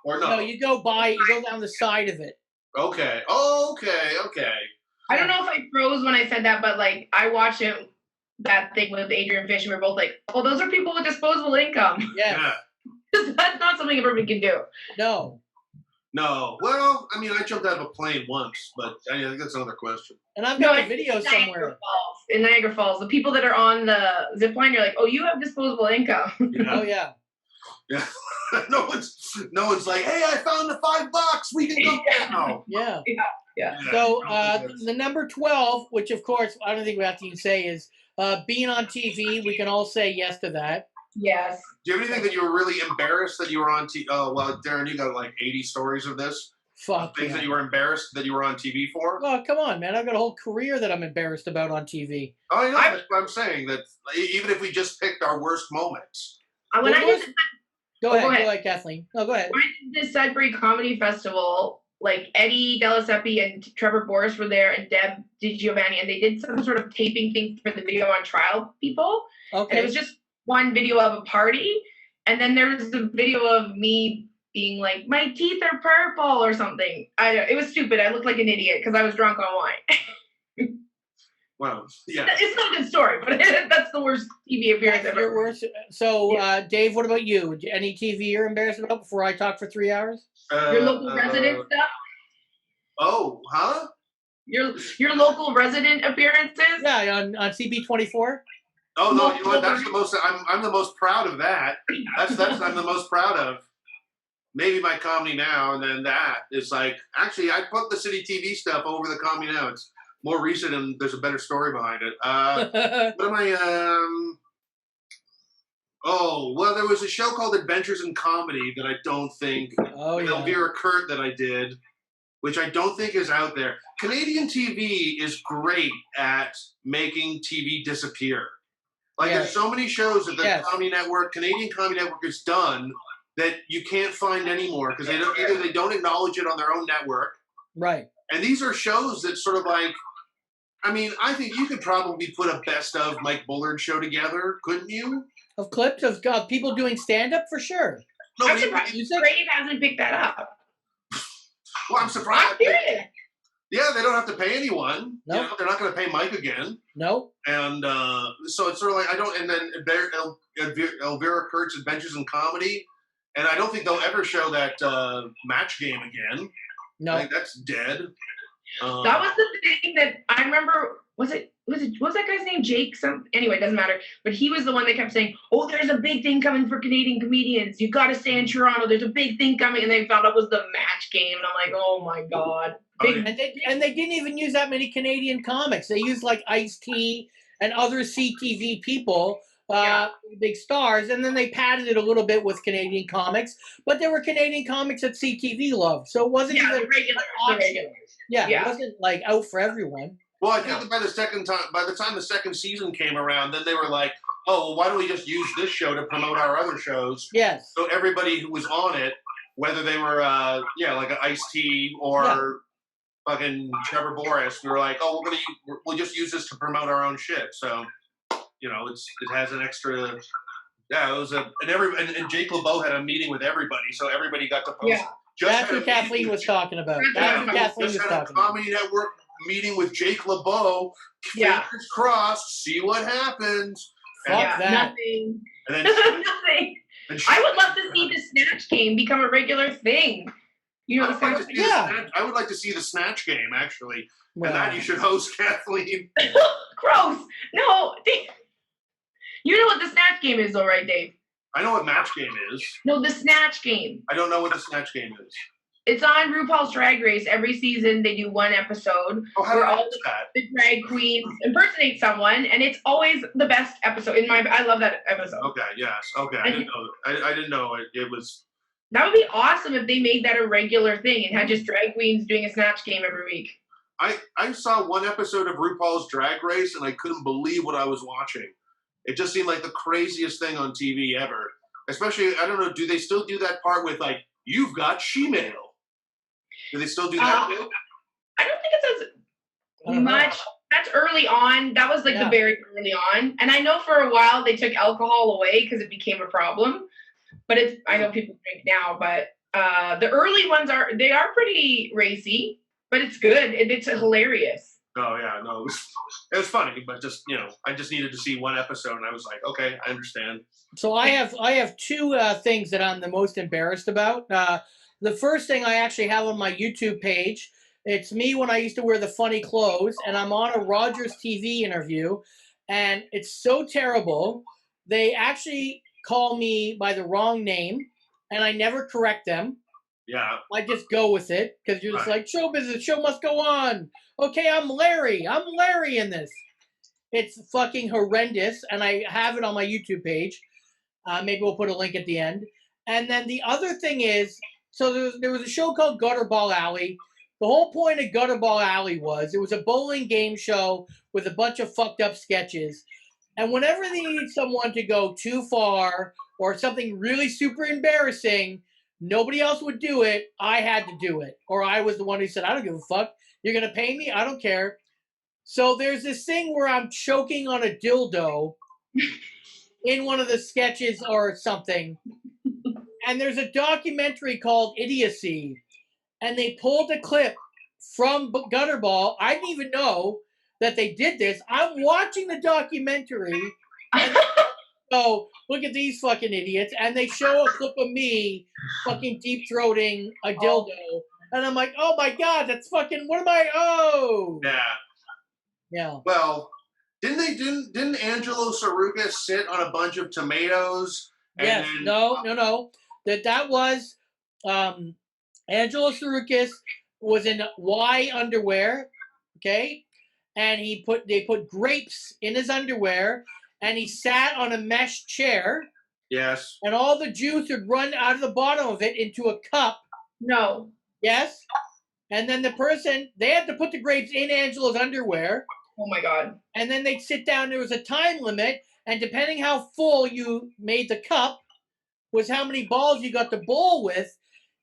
Or no? No, you go down the side of it. Okay. Okay. I don't know if I froze when I said that, but like I watched that thing with Adrian Fish, and we're both like, "Oh, those are people with disposable income." Yeah. That's not something everybody can do. No. Well, I mean, I jumped out of a plane once, but I think that's another question. And I've got a video somewhere. In Niagara Falls, the people that are on the zip line, you're like, "Oh, you have disposable income." Yeah. Oh yeah. Yeah. no one's like, "Hey, I found the $5. We can go now." Yeah. Yeah. So the number 12, which of course I don't think we have to even say, is being on TV. We can all say yes to that. Yes. Do you have anything that you were really embarrassed that you were on TV? Oh, well, Darren, you got like 80 stories of this. Fuck. Things that you were embarrassed that you were on TV for? Oh, come on, man. I've got a whole career that I'm embarrassed about on TV. Oh, I know. That's what I'm saying. That even if we just picked our worst moments. When I did Go ahead, Kathleen. No, go ahead. When I did the Sudbury Comedy Festival, like Eddie Delaseppe and Trevor Boris were there, and Deb DiGiovanni, and they did some sort of taping thing for the video on trial people. Okay. And it was just one video of a party, and then there was a video of me being like, "My teeth are purple" or something. It was stupid. I looked like an idiot because I was drunk on wine. Well, yeah. It's not a good story, but that's the worst TV appearance ever. Your worst. So, Dave, what about you? Any TV you're embarrassed about before I talk for 3 hours? Your local resident stuff? Oh, huh? Your local resident appearances? Yeah, on CB24. Oh no, you know what? That's the most. I'm the most proud of that. That's I'm the most proud of. Maybe my Comedy Now, and then that is like actually I put the City TV stuff over the Comedy Now. It's more recent and there's a better story behind it. What am I? Oh well, there was a show called Adventures in Comedy that I don't think. Oh yeah. Elvira Kurt that I did, which I don't think is out there. Canadian TV is great at making TV disappear. Like there's so many shows that the Comedy Network, Canadian Comedy Network has done that you can't find anymore because they don't acknowledge it on their own network. Right. And these are shows that sort of like, I mean, I think you could probably put a best of Mike Bullard show together, couldn't you? Of clips of people doing stand-up for sure. No, I'm surprised Brave hasn't picked that up. Well, I'm surprised. Yeah, they don't have to pay anyone. No, you know, they're not going to pay Mike again. No. And so it's sort of like I don't. And then Elvira Kurt's Adventures in Comedy, and I don't think they'll ever show that Match Game again. No, I think that's dead. That was the thing that I remember. Was that guy's name? Jake? Anyway, it doesn't matter. But he was the one that kept saying, "Oh, there's a big thing coming for Canadian comedians. You got to stay in Toronto. There's a big thing coming." And they found out it was the Match Game, and I'm like, "Oh my god!" And they didn't even use that many Canadian comics. They used like Ice-T and other CTV people, big stars, and then they padded it a little bit with Canadian comics. But there were Canadian comics that CTV loved, so it wasn't even regular. Yeah, it wasn't like out for everyone. Well, I think that by the time the second season came around, then they were like, "Oh, well, why don't we just use this show to promote our other shows?" Yes. So everybody who was on it, whether they were like an Ice-T or fucking Trevor Boris, we were like, "Oh, we'll just use this to promote our own shit." So, you know, it has an extra. Yeah, it was and Jake LeBeau had a meeting with everybody, so everybody got to post. Yeah. That's what Kathleen was talking about. That's what Kathleen was talking about. Comedy Network meeting with Jake LeBeau. Fingers crossed. See what happens. Fuck that. Nothing. And then nothing. I would love to see the Snatch Game become a regular thing. You know, I would like to see the Snatch Game actually, and that you should host, Kathleen. Gross. No, you know what the Snatch Game is, though, right, Dave? I know what Match Game is. No, the Snatch Game. I don't know what the Snatch Game is. It's on RuPaul's Drag Race. Every season they do one episode where all the drag queens impersonate someone, and it's always the best episode. I love that episode. Okay, yes. Okay, I didn't know. I didn't know it was. That would be awesome if they made that a regular thing and had just drag queens doing a Snatch Game every week. I saw one episode of RuPaul's Drag Race, and I couldn't believe what I was watching. It just seemed like the craziest thing on TV ever. Especially, I don't know, do they still do that part with, like, you've got she-mail? Do they still do that too? much. That's early on. That was like the very early on. And I know for a while they took alcohol away because it became a problem. But I know people drink now, but the early ones are pretty racy, but it's good. It's hilarious. Oh yeah, no, it was funny, but just I just needed to see one episode, and I was like, okay, I understand. So I have two things that I'm the most embarrassed about. The first thing I actually have on my YouTube page. It's me when I used to wear the funny clothes, and I'm on a Rogers TV interview, and it's so terrible. They actually call me by the wrong name, and I never correct them. Yeah. I just go with it, because you're just like, show business, show must go on. Okay, I'm Larry in this. It's fucking horrendous, and I have it on my YouTube page. Maybe we'll put a link at the end. And then the other thing is, so there was a show called Gutterball Alley. The whole point of Gutterball Alley was it was a bowling game show with a bunch of fucked up sketches. And whenever they needed someone to go too far or something really super embarrassing, nobody else would do it. I had to do it. Or I was the one who said, I don't give a fuck. You're going to pay me? I don't care. So there's this thing where I'm choking on a dildo in one of the sketches or something. And there's a documentary called Idiocy. And they pulled a clip from Gutterball. I didn't even know that they did this. I'm watching the documentary. And so look at these fucking idiots. And they show a clip of me fucking deep-throating a dildo. And I'm like, oh my God, that's fucking, what am I, Yeah. Yeah. Well, didn't Angelo Sarukis sit on a bunch of tomatoes? Yes, no. That was, Angelo Sarukis was in Y underwear, okay? And they put grapes in his underwear, and he sat on a mesh chair. Yes. And all the juice would run out of the bottom of it into a cup. No. Yes. And then they had to put the grapes in Angelo's underwear. Oh my God. And then they'd sit down. There was a time limit, and depending how full you made the cup was how many balls you got to bowl with.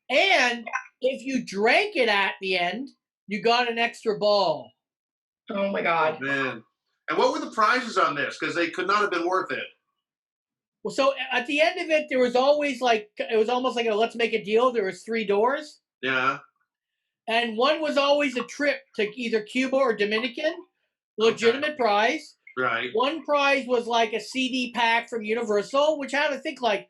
And if you drank it at the end, you got an extra ball. Oh my God. Oh, man. And what were the prizes on this? Because they could not have been worth it. Well, so at the end of it, there was always it was almost like a let's make a deal. There was 3 doors. Yeah. And one was always a trip to either Cuba or Dominican. Legitimate prize. Right. One prize was like a CD pack from Universal, which had, I think, like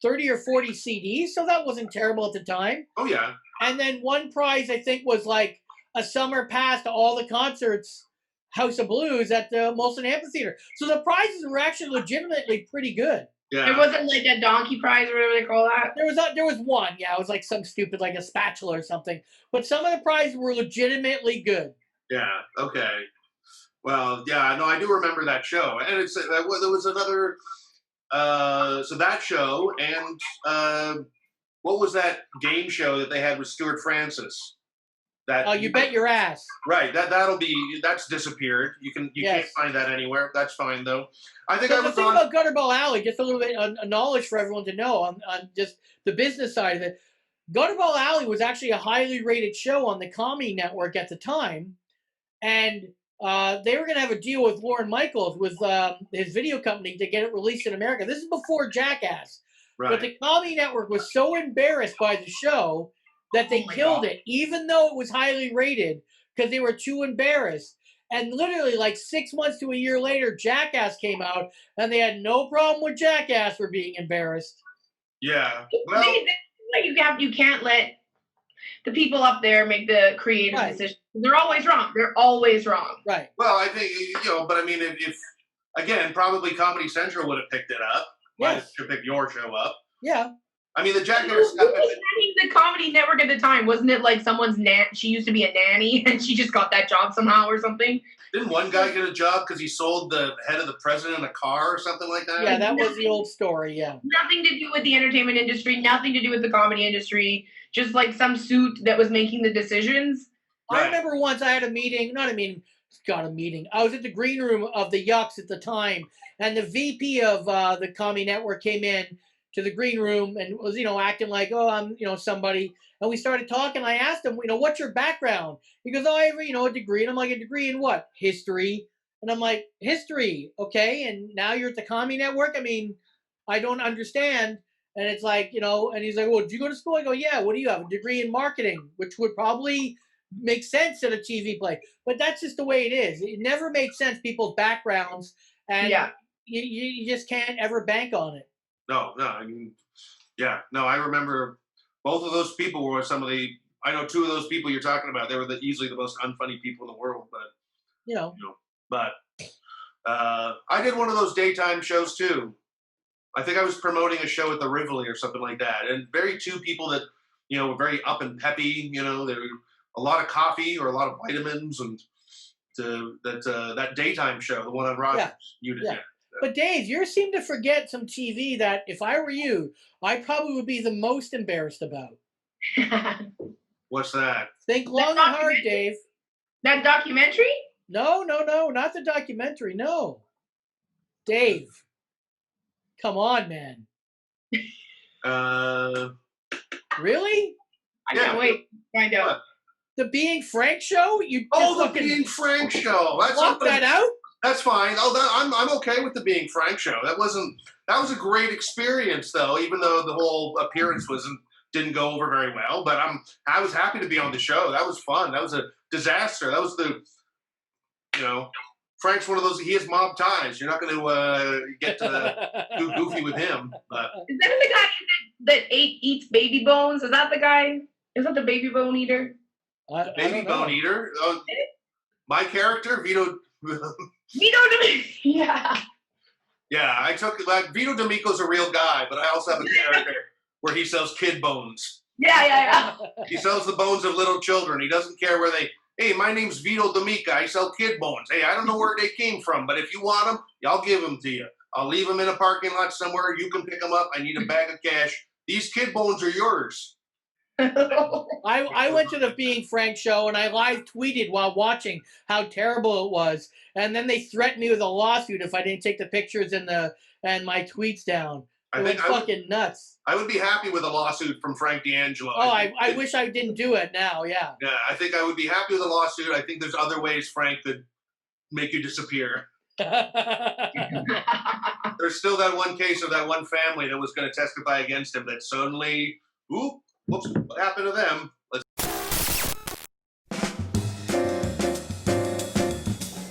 30 or 40 CDs, so that wasn't terrible at the time. Oh, yeah. And then one prize, I think, was like a summer pass to all the concerts, House of Blues, at the Molson Amphitheater. So the prizes were actually legitimately pretty good. Yeah. It wasn't like a donkey prize or whatever they call that? There was one, yeah. It was like some stupid, like a spatula or something. But some of the prizes were legitimately good. Yeah, okay. Well, yeah, no, I do remember that show. And there was another... so that show, and what was that game show that they had with Stuart Francis? You bet your ass. Right, that's disappeared. You can't find that anywhere. That's fine though. I think the thing about Gutterball Alley, just a little bit of knowledge for everyone to know on just the business side of it. Gutterball Alley was actually a highly rated show on the Comedy Network at the time, and they were going to have a deal with Lorne Michaels with his video company to get it released in America. This is before Jackass. Right. But the Comedy Network was so embarrassed by the show that they killed it, even though it was highly rated, because they were too embarrassed. And literally, like 6 months to a year later, Jackass came out, and they had no problem with Jackass for being embarrassed. Yeah. Well, you can't let the people up there make the creative decision. They're always wrong. They're always wrong. Right. Well, I think, but I mean, if again, probably Comedy Central would have picked it up. Yes. To pick your show up. Yeah. I mean, the Jackass stuff. The Comedy Network at the time, wasn't it like someone's she used to be a nanny and she just got that job somehow or something? Didn't one guy get a job because he sold the head of the president a car or something like that? Yeah, that was the old story, yeah. Nothing to do with the entertainment industry, nothing to do with the comedy industry, just like some suit that was making the decisions. Right. I remember once I had a meeting. I was at the green room of the Yucks at the time, and the VP of the Comedy Network came in, to the green room and was, acting like, oh, I'm, somebody. And we started talking. I asked him, what's your background? He goes, oh, I have, a degree. And I'm like, a degree in what? History. And I'm like, history. Okay. And now you're at the Comedy Network? I mean, I don't understand. And it's like, and he's like, well, did you go to school? I go, yeah. What do you have? A degree in marketing, which would probably make sense at a TV play. But that's just the way it is. It never made sense, people's backgrounds. And you just can't ever bank on it. No, I mean, I remember both of those people were I know two of those people you're talking about. They were easily the most unfunny people in the world, but, I did one of those daytime shows too. I think I was promoting a show at the Rivoli or something like that. And two people that, were very up and peppy, there were a lot of coffee or a lot of vitamins and that daytime show, the one on Rogers, you did. Yeah. But Dave, you seem to forget some TV that if I were you, I probably would be the most embarrassed about. What's that? Think long and hard, Dave. That documentary? No, not the documentary. No. Dave. Come on, man. Really? I can't wait to find out. The Being Frank show? The Being Frank show. That's block that out? That's fine. I'm okay with the Being Frank show. That was a great experience though, even though the whole appearance didn't go over very well. But I was happy to be on the show. That was fun. That was a disaster. That was Frank's one of those. He has mob ties. You're not going to get too goofy with him. But. Is that the guy that eats baby bones? Is that the guy? Is that the baby bone eater? The baby bone eater. My character, Vito. Vito D'Amico. Yeah. Yeah, I took Vito D'Amico's a real guy, but I also have a character where he sells kid bones. Yeah. He sells the bones of little children. He doesn't care where they. Hey, my name's Vito D'Amico. I sell kid bones. Hey, I don't know where they came from, but if you want them, I'll give them to you. I'll leave them in a parking lot somewhere. You can pick them up. I need a bag of cash. These kid bones are yours. I went to the Being Frank show and I live tweeted while watching how terrible it was, and then they threatened me with a lawsuit if I didn't take the pictures and my tweets down. It was fucking nuts. I would be happy with a lawsuit from Frank D'Angelo. Oh, I wish I didn't do it now. Yeah. Yeah, I think I would be happy with a lawsuit. I think there's other ways Frank could make you disappear. There's still that one case of that one family that was going to testify against him that suddenly, whoops, what happened to them?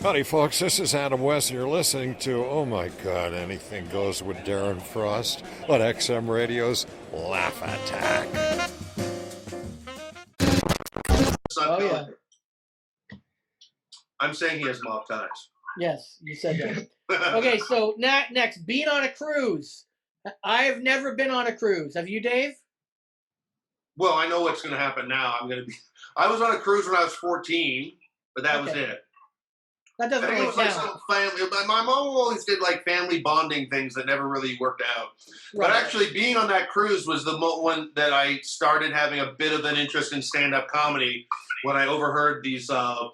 Howdy, folks. This is Adam West, and you're listening to, oh my God, Anything Goes with Darren Frost on XM Radio's Laugh Attack. Oh, yeah. I'm saying he has mob ties. Yes, you said that. Okay, so next, being on a cruise. I have never been on a cruise. Have you, Dave? Well, I know what's going to happen now. I was on a cruise when I was 14, but that was it. That doesn't really count. Like some family. My mom always did like family bonding things that never really worked out. Right. But actually, being on that cruise was the one that I started having a bit of an interest in stand-up comedy when I overheard these. I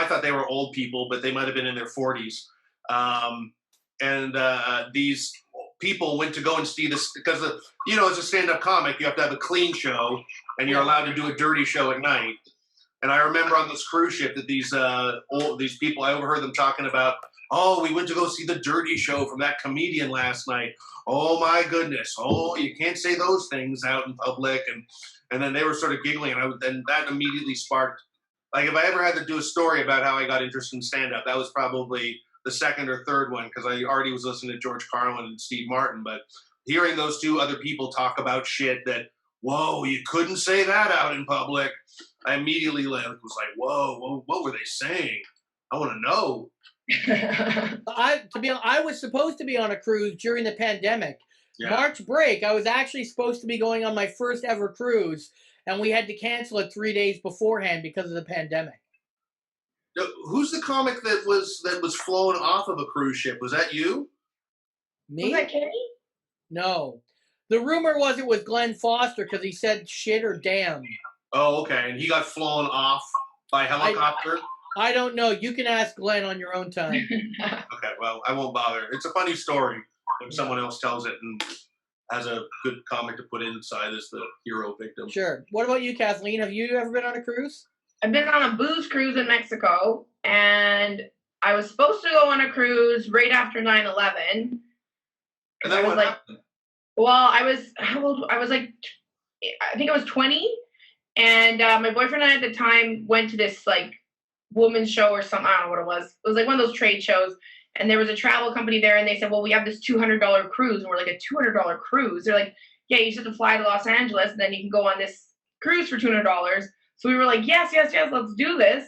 thought they were old people, but they might have been in their 40s. These people went to go and see this because, as a stand-up comic, you have to have a clean show, and you're allowed to do a dirty show at night. And I remember on this cruise ship that these people, I overheard them talking about, oh, we went to go see the dirty show from that comedian last night. Oh, my goodness. Oh, you can't say those things out in public. And then they were sort of giggling, and that immediately sparked. Like, if I ever had to do a story about how I got interested in stand-up, that was probably the second or third one, because I already was listening to George Carlin and Steve Martin. But hearing those two other people talk about shit that, whoa, you couldn't say that out in public, I immediately was like, whoa, what were they saying? I want to know. I was supposed to be on a cruise during the pandemic. Yeah. March break, I was actually supposed to be going on my first ever cruise, and we had to cancel it 3 days beforehand because of the pandemic. Who's the comic that was flown off of a cruise ship? Was that you? Me? Was that Kenny? No. The rumor was it was Glenn Foster because he said shit or damn. Oh, okay. And he got flown off by helicopter? I don't know. You can ask Glenn on your own time. Okay, well, I won't bother. It's a funny story when someone else tells it. And has a good comic to put inside as the hero victim. Sure. What about you, Kathleen? Have you ever been on a cruise? I've been on a booze cruise in Mexico, and I was supposed to go on a cruise right after 9/11. And then what happened? Well, how old? I was like, I think I was 20, and my boyfriend and I at the time went to this like woman's show or something. I don't know what it was. It was like one of those trade shows, and there was a travel company there, and they said, well, we have this $200 cruise, and we're like, a $200 cruise? They're like, yeah, you just have to fly to Los Angeles, and then you can go on this cruise for $200. So we were like, yes, let's do this.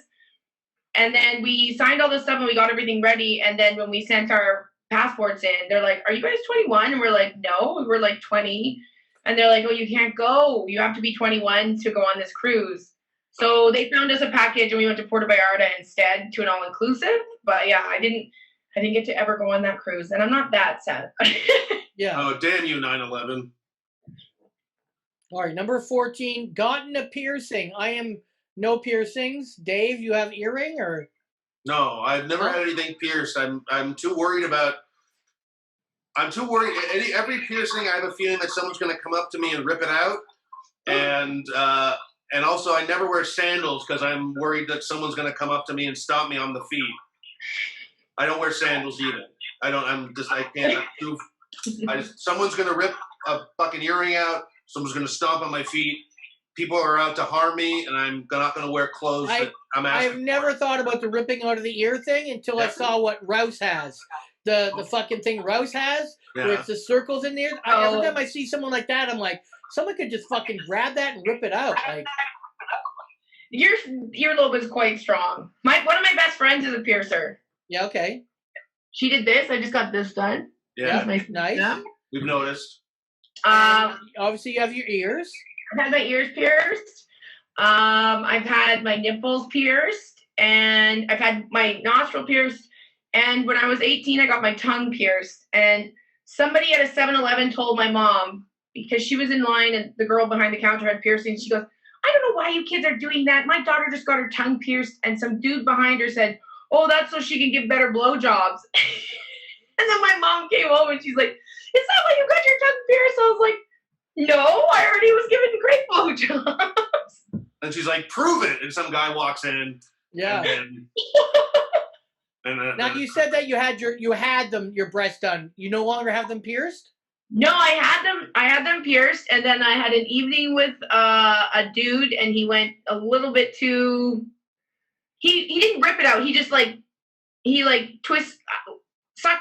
And then we signed all this stuff, and we got everything ready, and then when we sent our passports in, they're like, are you guys 21? And we're like, no, we were like 20. And they're like, oh, you can't go. You have to be 21 to go on this cruise. So they found us a package, and we went to Puerto Vallarta instead to an all-inclusive. But yeah, I didn't get to ever go on that cruise, and I'm not that sad. Yeah. Oh, damn you, 9/11. All right, number 14, gotten a piercing. I am no piercings. Dave, you have earring or? No, I've never had anything pierced. I'm too worried about. I'm too worried. Every piercing, I have a feeling that someone's going to come up to me and rip it out, and also I never wear sandals because I'm worried that someone's going to come up to me and stomp me on the feet. I don't wear sandals either. I can't. Someone's going to rip a fucking earring out. Someone's going to stomp on my feet. People are out to harm me, and I'm not going to wear clothes that I'm asking I've never thought about the ripping out of the ear thing until I saw what Rouse has. The fucking thing Rouse has, where it's the circles in there. Every time I see someone like that, I'm like, someone could just fucking grab that and rip it out. Like, your earlobe is quite strong. One of my best friends is a piercer. Yeah, okay. She did this. I just got this done. Yeah, nice. Yeah. We've noticed. Obviously, you have your ears. I've had my ears pierced. I've had my nipples pierced, and I've had my nostril pierced. And when I was 18, I got my tongue pierced. And somebody at a 7-Eleven told my mom, because she was in line and the girl behind the counter had piercings, she goes, I don't know why you kids are doing that. My daughter just got her tongue pierced. And some dude behind her said, oh, that's so she can give better blowjobs. And then my mom came home and she's like, is that why you got your tongue pierced? I was like, no, I already was given great blowjobs. And she's like, prove it. And some guy walks in. Yeah. And now you said that you had your breasts done. You no longer have them pierced? No, I had them pierced, and then I had an evening with a dude, and he went a little bit too. He didn't rip it out. He just sucked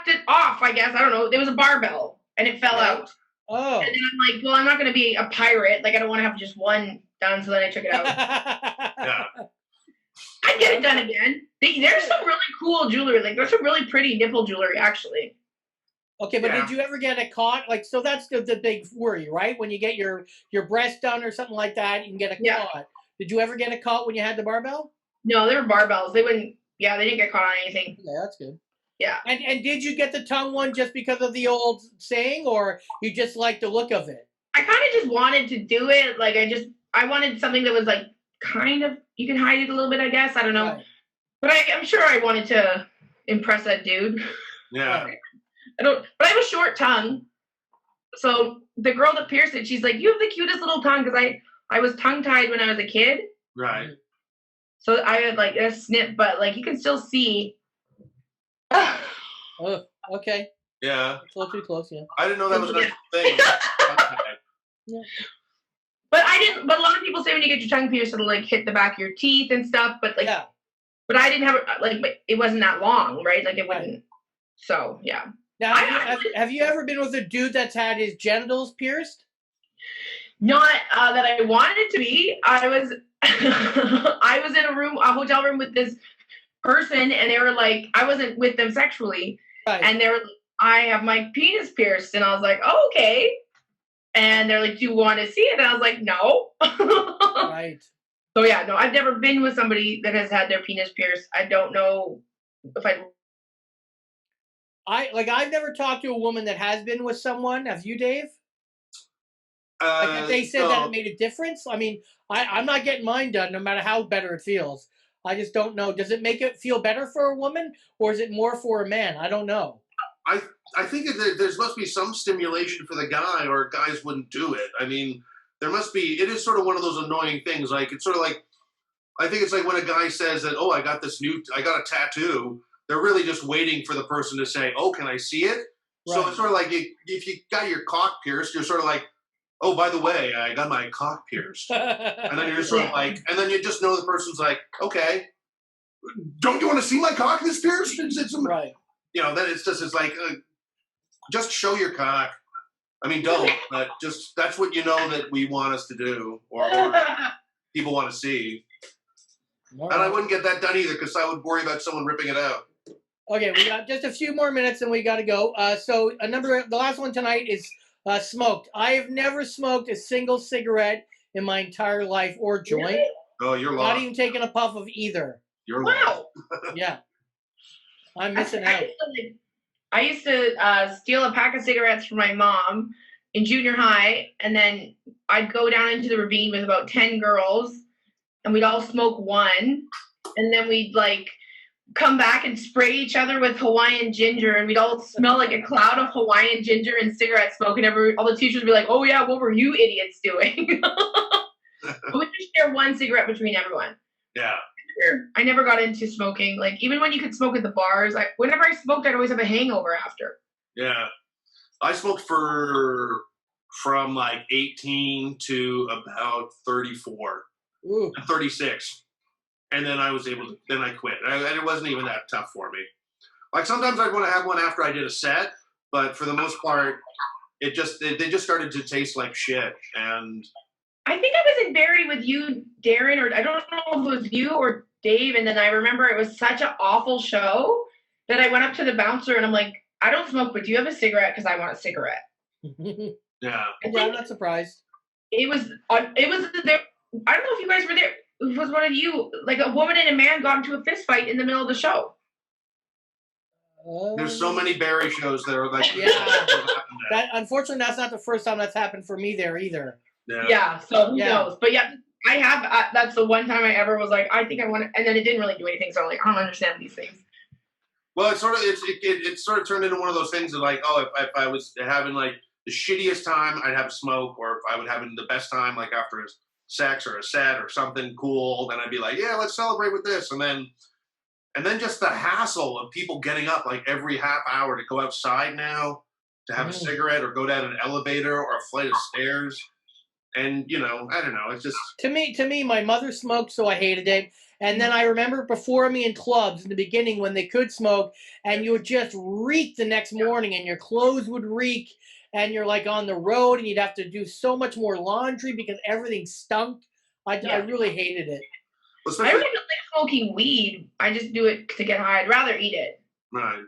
it off. I guess I don't know. There was a barbell, and it fell out. Oh. And then I'm like, well, I'm not going to be a pirate. Like I don't want to have just one done. So then I took it out. Yeah. I'd get it done again. There's some really cool jewelry. Like there's some really pretty nipple jewelry, actually. Okay, but did you ever get it caught? Like, so that's the big worry, right? When you get your breast done or something like that, you can get it caught. Did you ever get it caught when you had the barbell? No, they were barbells. They wouldn't. Yeah, they didn't get caught on anything. Yeah, that's good. Yeah. And did you get the tongue one just because of the old saying, or you just like the look of it? I kind of just wanted to do it. Like I wanted something that was like kind of, you can hide it a little bit, I guess. I don't know. Right. But I'm sure I wanted to impress that dude. Yeah. But I have a short tongue. So the girl that pierced it, she's like, you have the cutest little tongue, because I was tongue-tied when I was a kid. Right. So I had like a snip, but like you can still see. Oh, okay. Yeah. It's a little too close, yeah. I didn't know that was a thing. Yeah. But a lot of people say when you get your tongue pierced, it'll like hit the back of your teeth and stuff. But like, but I didn't have it wasn't that long, right? Like it wouldn't. So yeah. Now, have you ever been with a dude that's had his genitals pierced? Not that I wanted it to be. I was in a hotel room with this person, and they were like, I wasn't with them sexually, and they were, I have my penis pierced, and I was like, oh, okay. And they're like, do you want to see it? And I was like, no. Right. So yeah, no, I've never been with somebody that has had their penis pierced. I don't know if I've never talked to a woman that has been with someone. Have you, Dave? Like if they said that it made a difference? I mean, I'm not getting mine done no matter how better it feels. I just don't know. Does it make it feel better for a woman, or is it more for a man? I don't know. I think there must be some stimulation for the guy, or guys wouldn't do it. I mean, there must be. It is sort of one of those annoying things. Like it's sort of like, I think it's like when a guy says that, oh, I got a tattoo. They're really just waiting for the person to say, oh, can I see it? Right. So it's sort of like if you got your cock pierced, you're sort of like, oh, by the way, I got my cock pierced. And then you're just sort of like, and then you just know the person's like, okay, don't you want to see my cock that's pierced? Right. You know, then it's like, just show your cock. I mean, don't, but just, that's what you know that we want us to do, or people want to see. Right. And I wouldn't get that done either, because I would worry about someone ripping it out. Okay, we got just a few more minutes and we got to go. So the last one tonight is smoked. I have never smoked a single cigarette in my entire life or joint. Really? Oh, you're lost. Not even taking a puff of either. You're wow. Yeah. I'm missing out. I used to steal a pack of cigarettes from my mom in junior high, and then I'd go down into the ravine with about 10 girls, and we'd all smoke one, and then we'd come back and spray each other with Hawaiian ginger, and we'd all smell like a cloud of Hawaiian ginger and cigarette smoke, and all the teachers would be like, oh yeah, what were you idiots doing? We just share one cigarette between everyone. Yeah. I never got into smoking. Even when you could smoke at the bars, whenever I smoked, I'd always have a hangover after. Yeah. I smoked from 18 to about 34. Ooh. 36. And then I was then I quit. And it wasn't even that tough for me. Sometimes I'd want to have one after I did a set, but for the most part, they just started to taste like shit. And I think I was in BARRIE with you, Darren, or I don't know if it was you or Dave, and then I remember it was such an awful show that I went up to the bouncer and I'm like, I don't smoke, but do you have a cigarette? Because I want a cigarette. Yeah. I'm not surprised. It was there. I don't know if you guys were there. It was one of you, a woman and a man got into a fist fight in the middle of the show. There's so many BARRIE shows that are like, yeah. Unfortunately, that's not the first time that's happened for me there either. Yeah, so who knows? But yeah, I have, that's the one time I ever was like, I think I want to, and then it didn't really do anything, so I'm like, I don't understand these things. Well, it sort of turned into one of those things that if I was having the shittiest time, I'd have a smoke, or if I was having the best time, after a sex or a set or something cool, then I'd be like, yeah, let's celebrate with this. And then just the hassle of people getting up every half hour to go outside now to have a cigarette or go down an elevator or a flight of stairs. And, I don't know, it's just... To me, my mother smoked, so I hated it. And then I remember before me in clubs in the beginning when they could smoke, and you would just reek the next morning, and your clothes would reek, and you're on the road, and you'd have to do so much more laundry because everything stunk. I really hated it. I really don't like smoking weed. I just do it to get high. I'd rather eat it. Right.